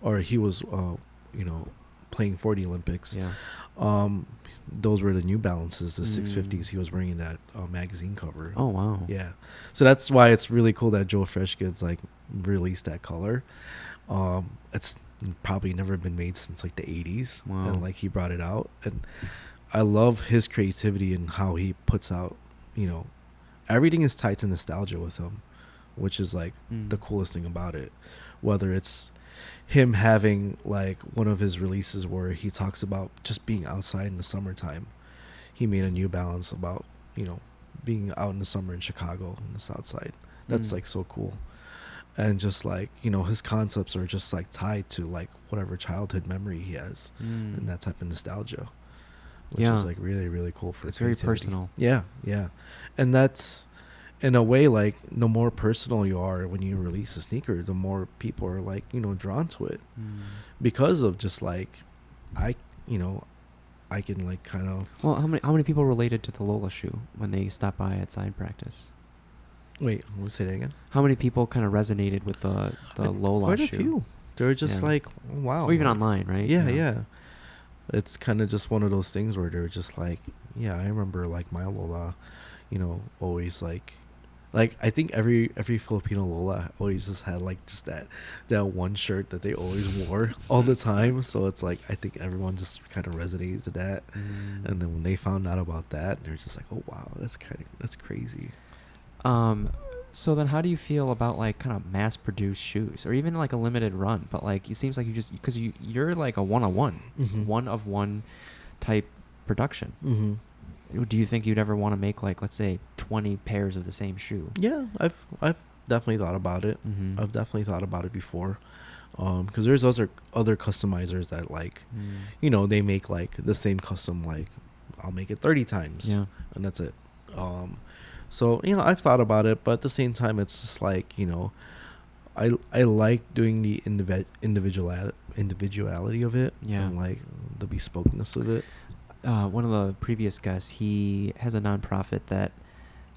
or he was you know, playing for the Olympics. Yeah. Those were the New Balances, the 650s. He was wearing that magazine cover. Oh wow. Yeah. So that's why it's really cool that Joe Freshgoods like released that color. It's probably never been made since like the 80s. Wow. And like he brought it out, and I love his creativity and how he puts out, you know, everything is tied to nostalgia with him, which is like the coolest thing about it. Whether it's him having like one of his releases where he talks about just being outside in the summertime. He made a New Balance about, you know, being out in the summer in Chicago in the South Side. That's like so cool. And just like, you know, his concepts are just like tied to like whatever childhood memory he has and that type of nostalgia, which is like really, really cool for it's very personal. Yeah. And that's, in a way, like the more personal you are when you release a sneaker, the more people are like, you know, drawn to it because of just like, I can like kind of. Well, how many people related to the Lola shoe when they stopped by at sign practice? Wait, we'll say that again. How many people kind of resonated with the Lola Quite shoe? a few. They were just like, oh, wow. Or even like, online, right? Yeah, yeah. It's kind of just one of those things where they're just like, yeah, I remember like my Lola, always like I think every Filipino Lola always just had like just that one shirt that they always wore all the time. So it's like I think everyone just kind of resonates to that. And then when they found out about that, they're just like, oh wow, that's crazy. So then how do you feel about like kind of mass produced shoes or even like a limited run, but like it seems like you just because you're like a one of one type production. Do you think you'd ever want to make like, let's say 20 pairs of the same shoe? Yeah, I've definitely thought about it. I've definitely thought about it before. Because there's other customizers that like they make like the same custom, like I'll make it 30 times and that's it. So I've thought about it, but at the same time it's just like I like doing the individuality of it and like the bespokeness of it. One of the previous guests, he has a nonprofit that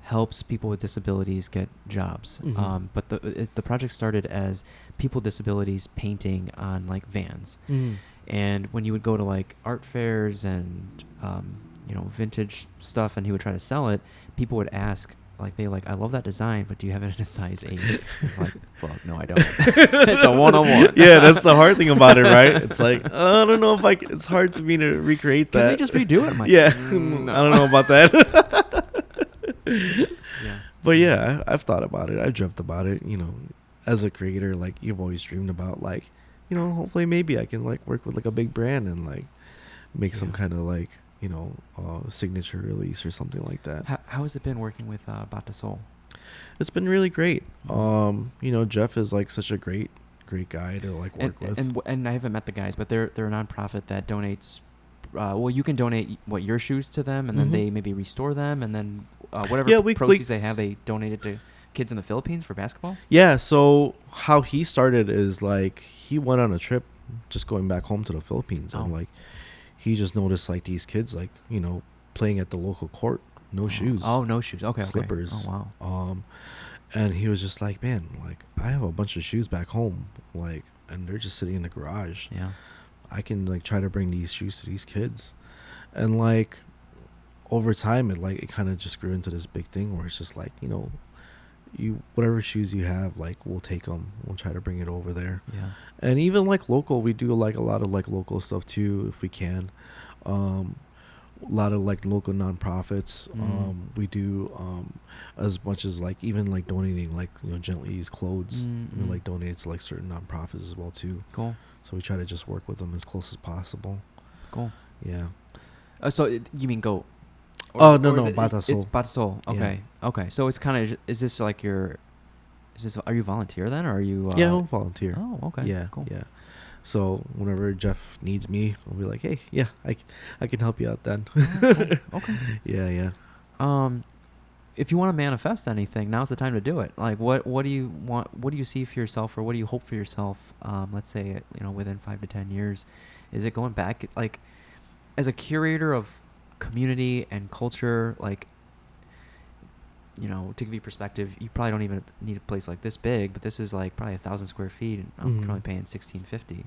helps people with disabilities get jobs. But the project started as people with disabilities painting on like vans. And when you would go to like art fairs and vintage stuff, and he would try to sell it, people would ask like I love that design, but do you have it in a size 8? Like, fuck, no, I don't. It's a 101. Yeah, that's the hard thing about it, right? It's like I don't know if it's hard for me to recreate that. Can they just redo it? I'm like, yeah, no. I don't know about that. Yeah. But yeah, I've thought about it. I've dreamt about it. As a creator, like you've always dreamed about, like hopefully maybe I can like work with like a big brand and like make some kind of like signature release or something like that. How has it been working with Batasol? It's been really great. Jeff is like such a great guy to like work with. And I haven't met the guys, but they're a nonprofit that donates. You can donate your shoes to them, and then they maybe restore them, and then whatever proceeds they have, they donate it to kids in the Philippines for basketball. Yeah. So how he started is like he went on a trip, just going back home to the Philippines, and like he just noticed like these kids like playing at the local court, no shoes. Oh, no shoes. Okay. Slippers. Oh wow. And he was just like, man, like I have a bunch of shoes back home, like, and they're just sitting in the garage. Yeah. I can like try to bring these shoes to these kids, and like over time it kind of just grew into this big thing where it's just like you whatever shoes you have, like we'll take them, we'll try to bring it over there. Yeah. And even like local, we do like a lot of like local stuff too if we can. A lot of like local nonprofits. We do as much as like even like donating like gently used clothes. We like donate to like certain nonprofits as well too. Cool. So we try to just work with them as close as possible. Cool. Yeah. So you mean goat? No, Batasol. It's Batasol. Okay. Yeah. Okay. So it's kind of, is this like are you volunteer then, or are you? Yeah, I'll volunteer. Oh, okay. Yeah. Cool. Yeah. So whenever Jeff needs me, I'll be like, hey, yeah, I can help you out then. Okay. Yeah. If you want to manifest anything, now's the time to do it. Like, what do you want? What do you see for yourself, or what do you hope for yourself? Let's say within 5 to 10 years, is it going back like as a curator of community and culture, like to give you perspective, you probably don't even need a place like this big, but this is like probably 1,000 square feet, and I'm probably paying $1,650.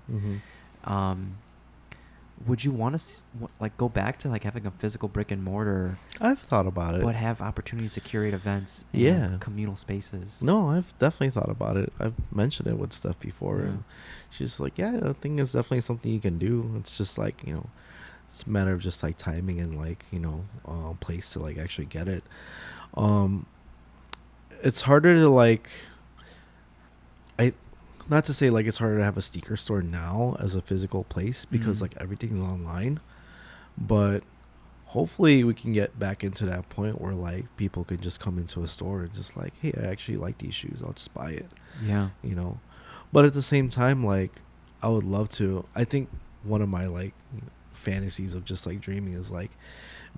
Would you want to like go back to like having a physical brick and mortar? I've thought about it, but have opportunities to curate events and communal spaces. No, I've definitely thought about it. I've mentioned it with Steph before, and she's like, yeah, I think it's definitely something you can do. It's just like it's a matter of just like timing and like place to like actually get it. It's harder to like not to say like it's harder to have a sneaker store now as a physical place because like everything's online, but hopefully we can get back into that point where like people can just come into a store and just like, hey, I actually like these shoes, I'll just buy it. Yeah. But at the same time, like I would love to, I think one of my like fantasies of just like dreaming is like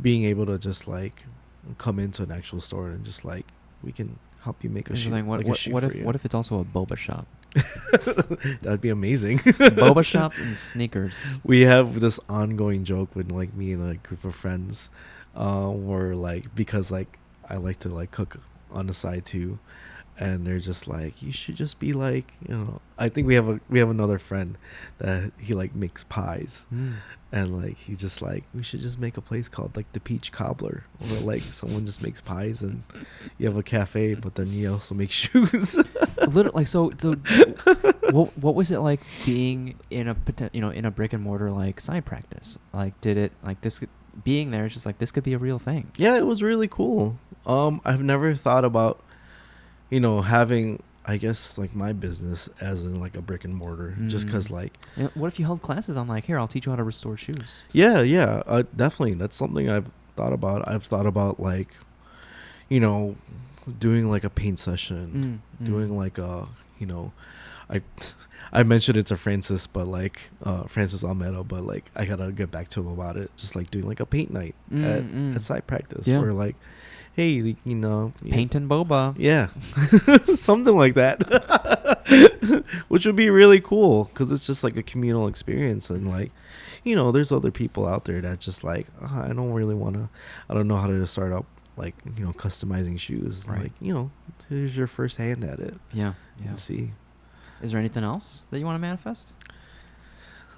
being able to just like come into an actual store and just like we can help you make a shoe. What if it's also a boba shop? That'd be amazing. Boba shops and sneakers. We have this ongoing joke with like me and a group of friends, where like because like I like to like cook on the side too, and they're just like, you should just be like, I think we have another friend that he like makes pies. And like he's just like, we should just make a place called like the Peach Cobbler, where like someone just makes pies and you have a cafe, but then you also make shoes. Literally, like so. What was it like being in a brick and mortar like side practice? Like, did it like this? Being there, it's just like this could be a real thing. Yeah, it was really cool. I've never thought about, having, I guess, like my business as in like a brick and mortar, just because like. What if you held classes on like, here, I'll teach you how to restore shoes? Yeah, definitely. That's something I've thought about. I've thought about like, doing like a paint session, doing like a, I mentioned it to Francis, but like Francis Almeida, but like I gotta get back to him about it. Just like doing like a paint night at side practice, where like, hey, paint and boba. Yeah, something like that, which would be really cool because it's just like a communal experience, and like, there's other people out there that just like, I don't really want to, I don't know how to start up like customizing shoes. Right. Like, here's your first hand at it. Yeah. And see. Is there anything else that you want to manifest?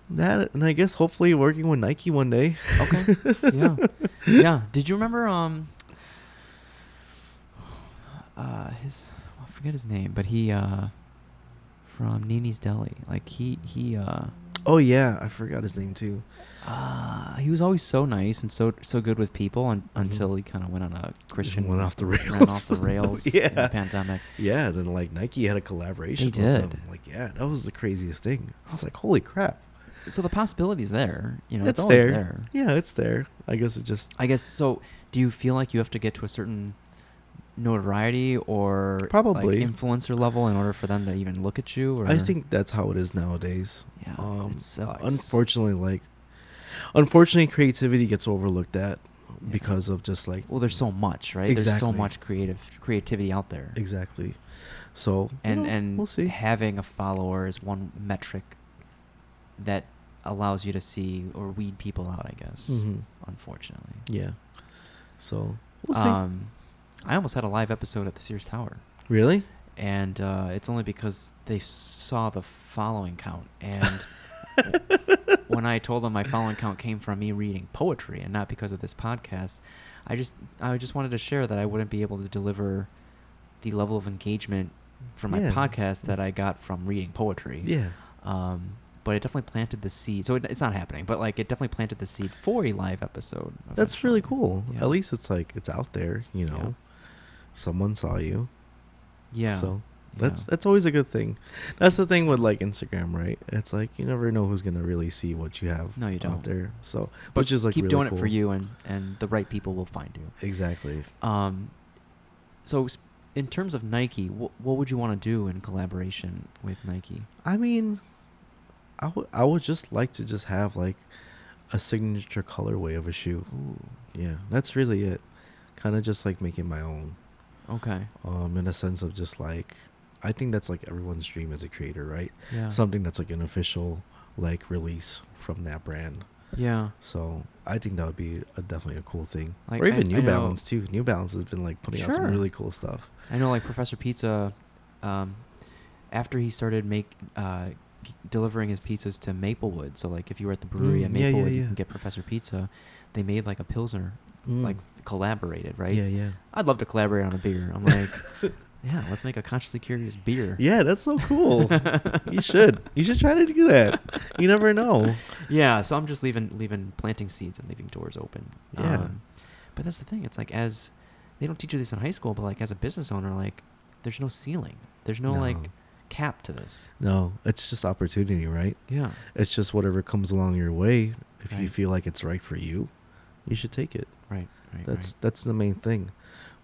That, and I guess hopefully working with Nike one day. Okay. Yeah. Did you remember I forget his name, but he from Nini's Deli. Like he Oh yeah, I forgot his name too. He was always so nice and so good with people until he kind of went on a Christian went off the rails. Ran off the rails Yeah. in the pandemic. Yeah, then like Nike had a collaboration. They with did. them. Like, yeah, that was the craziest thing. I was like, holy crap. So the possibility's there. It's It's always there. there. Yeah, it's there. I guess it just. I guess so. Do you feel like you have to get to a certain notoriety or Probably like influencer level in order for them to even look at you? Or? I think that's how it is nowadays. Yeah, it sucks. Unfortunately, creativity gets overlooked at because of just like. Well, there's so much, right? Exactly. There's so much creativity out there. Exactly. So And we'll see. Having a follower is one metric that allows you to see or weed people out, I guess. Unfortunately. Yeah. So we'll see. I almost had a live episode at the Sears Tower. Really? And it's only because they saw the following count. And when I told them my following count came from me reading poetry and not because of this podcast, I just wanted to share that I wouldn't be able to deliver the level of engagement from my podcast that I got from reading poetry. Yeah. But it definitely planted the seed. So it's not happening, but like it definitely planted the seed for a live episode. That's really cool. Yeah. At least it's like it's out there, Yeah. Someone saw you. Yeah. So that's always a good thing. That's the thing with like Instagram, right? It's like you never know who's gonna really see what you have No, you don't. out there. So But which is like keep really doing cool. it for you, and the right people will find you. Exactly. So in terms of Nike, what would you want to do in collaboration with Nike? I mean, I would just like to just have like a signature colorway of a shoe. Ooh. Yeah, that's really it. Kind of just like making my own. Okay. In a sense of just like, I think that's like everyone's dream as a creator, right? Yeah. Something that's like an official like release from that brand. Yeah. So I think that would be definitely a cool thing. Like, or even I New know- Balance too. New Balance has been like putting out some Sure. really cool stuff. I know, like Professor Pizza, after he started delivering his pizzas to Maplewood. So like if you were at the brewery at Yeah, Maplewood, you yeah. can get Professor Pizza. They made like a Pilsner, like collaborated, right? Yeah, yeah. I'd love to collaborate on a beer. I'm like, yeah, let's make a consciously curious beer. Yeah, that's so cool. You should try to do that. You never know. Yeah, so I'm just planting seeds and leaving doors open. Yeah. But that's the thing. It's like they don't teach you this in high school, but like as a business owner, like there's no ceiling. There's no like cap to this. No, it's just opportunity, right? Yeah. It's just whatever comes along your way. If you Right. feel like it's right for you, you should take it. Right. That's the main thing.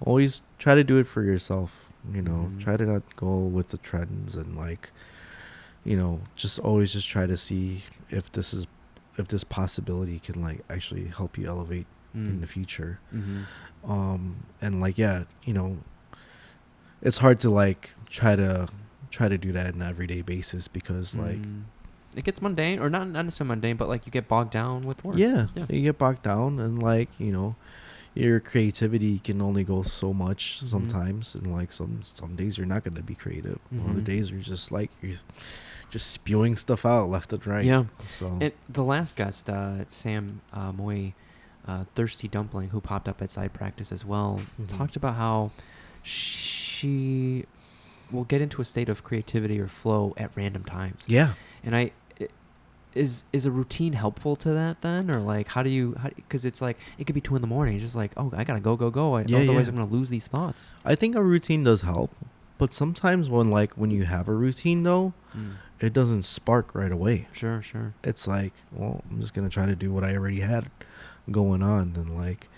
Always try to do it for yourself. Mhm. Try to not go with the trends and like, just always just try to see if this possibility can like actually help you elevate in the future. Mm-hmm. And like, it's hard to like try to try to do that on an everyday basis because like it gets mundane, or not necessarily mundane, but like you get bogged down with work. yeah, you get bogged down, and like your creativity can only go so much sometimes, and like some days you're not going to be creative. Other days you're just like you're just spewing stuff out left and right. Yeah. So The last guest, Sam Moy, Thirsty Dumpling, who popped up at Side Practice as well, talked about how she will get into a state of creativity or flow at random times. yeah. And is a routine helpful to that then, or like how do you? Because it's like it could be 2 a.m. It's just like, oh, I gotta go. Otherwise I'm gonna lose these thoughts. I think a routine does help, but sometimes when you have a routine though, it doesn't spark right away. Sure. It's like, well, I'm just gonna try to do what I already had going on, and like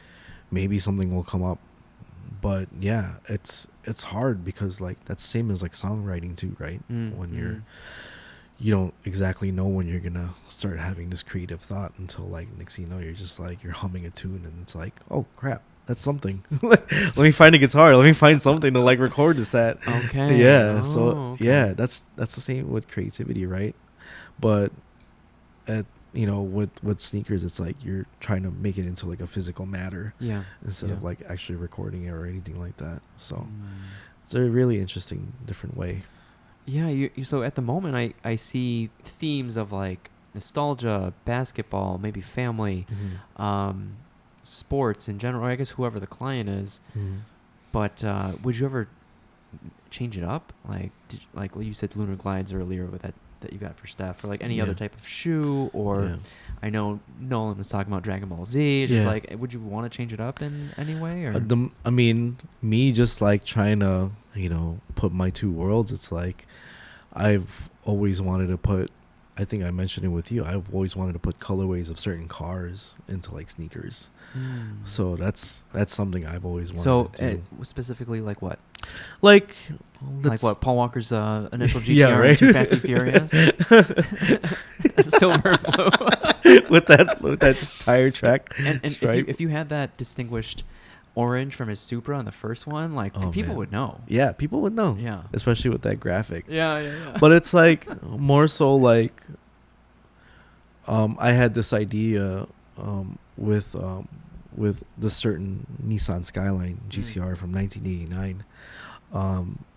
maybe something will come up. But yeah, it's hard because like that's same as like songwriting too, right? When you don't exactly know when you're gonna start having this creative thought until like next thing you know you're just like you're humming a tune and it's like, oh crap, that's something. Let me find a guitar. Let me find something to like record this at. Okay. Yeah. Okay. That's the same with creativity, right? But at with sneakers, it's like you're trying to make it into like a physical matter. Yeah. Instead of like actually recording it or anything like that. So it's a really interesting, different way. Yeah, so at the moment, I see themes of like nostalgia, basketball, maybe family, sports in general. I guess whoever the client is. But would you ever change it up? Like like you said, Lunar Glides earlier with that you got for Steph, or like any other type of shoe, or I know Nolan was talking about Dragon Ball Z. Just like, would you want to change it up in any way? Or I mean, me just like trying to put my two worlds. It's like I've always wanted to put. I think I mentioned it with you. I've always wanted to put colorways of certain cars into like sneakers. So that's something I've always wanted to do. Specifically, like what? Like what? Paul Walker's initial GTR and Too Fast and Furious, silver and blue, with that tire track. And if you had that distinguished orange from his Supra on the first one, like people would know. Yeah, people would know. Yeah, especially with that graphic. Yeah. But it's like more so like I had this idea with the certain Nissan Skyline GTR from 1989.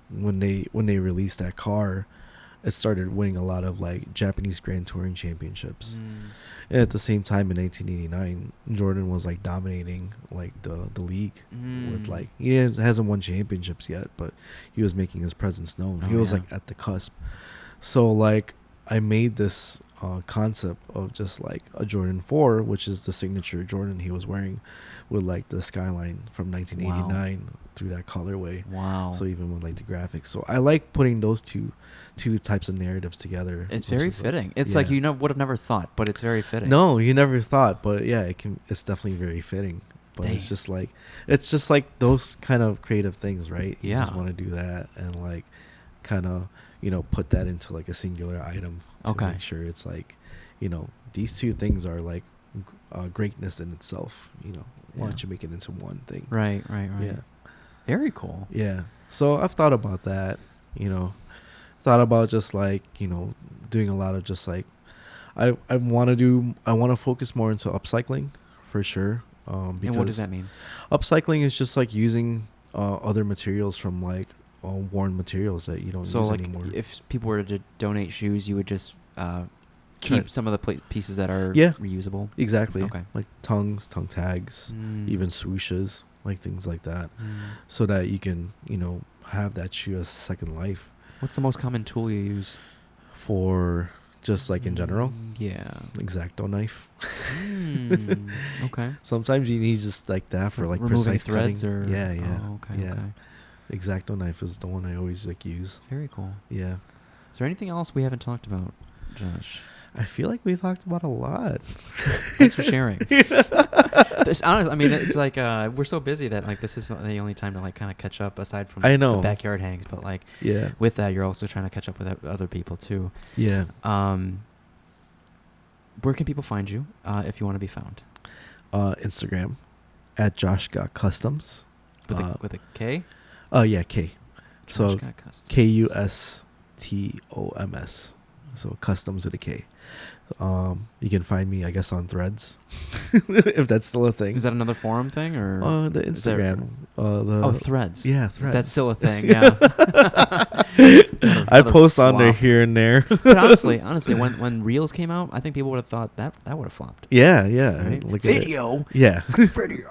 When they released that car, it started winning a lot of like Japanese Grand Touring championships. And at the same time in 1989, Jordan was like dominating like the league with like he hasn't won championships yet, but he was making his presence known. He was like at the cusp. So like I made this concept of just like a Jordan 4, which is the signature Jordan he was wearing, with like the Skyline from 1989 through that colorway. Wow. So even with like the graphics. So I like putting those two types of narratives together. It's very fitting. Like, it's like you would have never thought, but it's very fitting. No, you never thought, but yeah, it's definitely very fitting. But it's just like those kind of creative things, right? You just want to do that and like kind of put that into like a singular item to make sure it's like these two things are like greatness in itself. Why don't you make it into one thing? Right. Yeah. Very cool. Yeah. So I've thought about that. Thought about just like doing a lot of just like I want to focus more into upcycling for sure. Because and what does that mean? Upcycling is just like using other materials from like worn materials that you don't use like anymore. If people were to donate shoes, you would just keep some of the pieces that are reusable. Exactly. Okay. Like tongue tags, even swooshes, like things like that, so that you can have that shoe as a second life. What's the most common tool you use for just like in general? Yeah. X-Acto knife. Okay. Sometimes you need just like that for like precise threads cutting. or Okay. X-Acto knife is the one I always like use. Very cool. Yeah. Is there anything else we haven't talked about, Josh? I feel like we talked about a lot. Thanks for sharing. I mean, it's like we're so busy that like this isn't the only time to like kind of catch up aside from the backyard hangs, but like with that you're also trying to catch up with other people too. Yeah. Where can people find you if you want to be found? Instagram at JoshGotKustoms. With a K? Oh yeah, K. Josh So KUSTOMS. KUSTOMS. So customs with a K. You can find me, I guess, on Threads, if that's still a thing. Is that another forum thing or The Instagram? Threads. Yeah, Threads. Is that still a thing? Yeah. I post on there flop. here and there. But honestly, when Reels came out, I think people would have thought that would have flopped. Yeah, yeah. Right? Look at it. Video. Yeah. Video.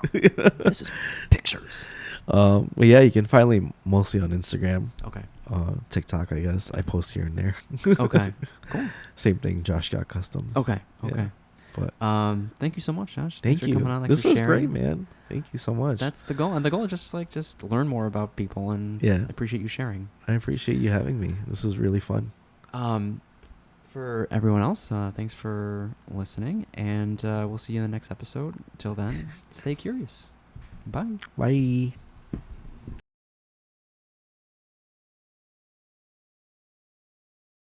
This is pictures. But yeah, you can find me mostly on Instagram. Okay. TikTok, I guess. I post here and there. Okay. Cool. Same thing, JoshGotKustoms. Okay. Yeah. But thank you so much, Josh. thank Thanks for you. coming on. Thanks This for was sharing. great, man. Thank you so much. That's the goal. And the goal is just learn more about people, and Yeah. I appreciate you sharing. I appreciate you having me. This was really fun. For everyone else, thanks for listening, and we'll see you in the next episode. Till then, stay curious. Bye. Bye.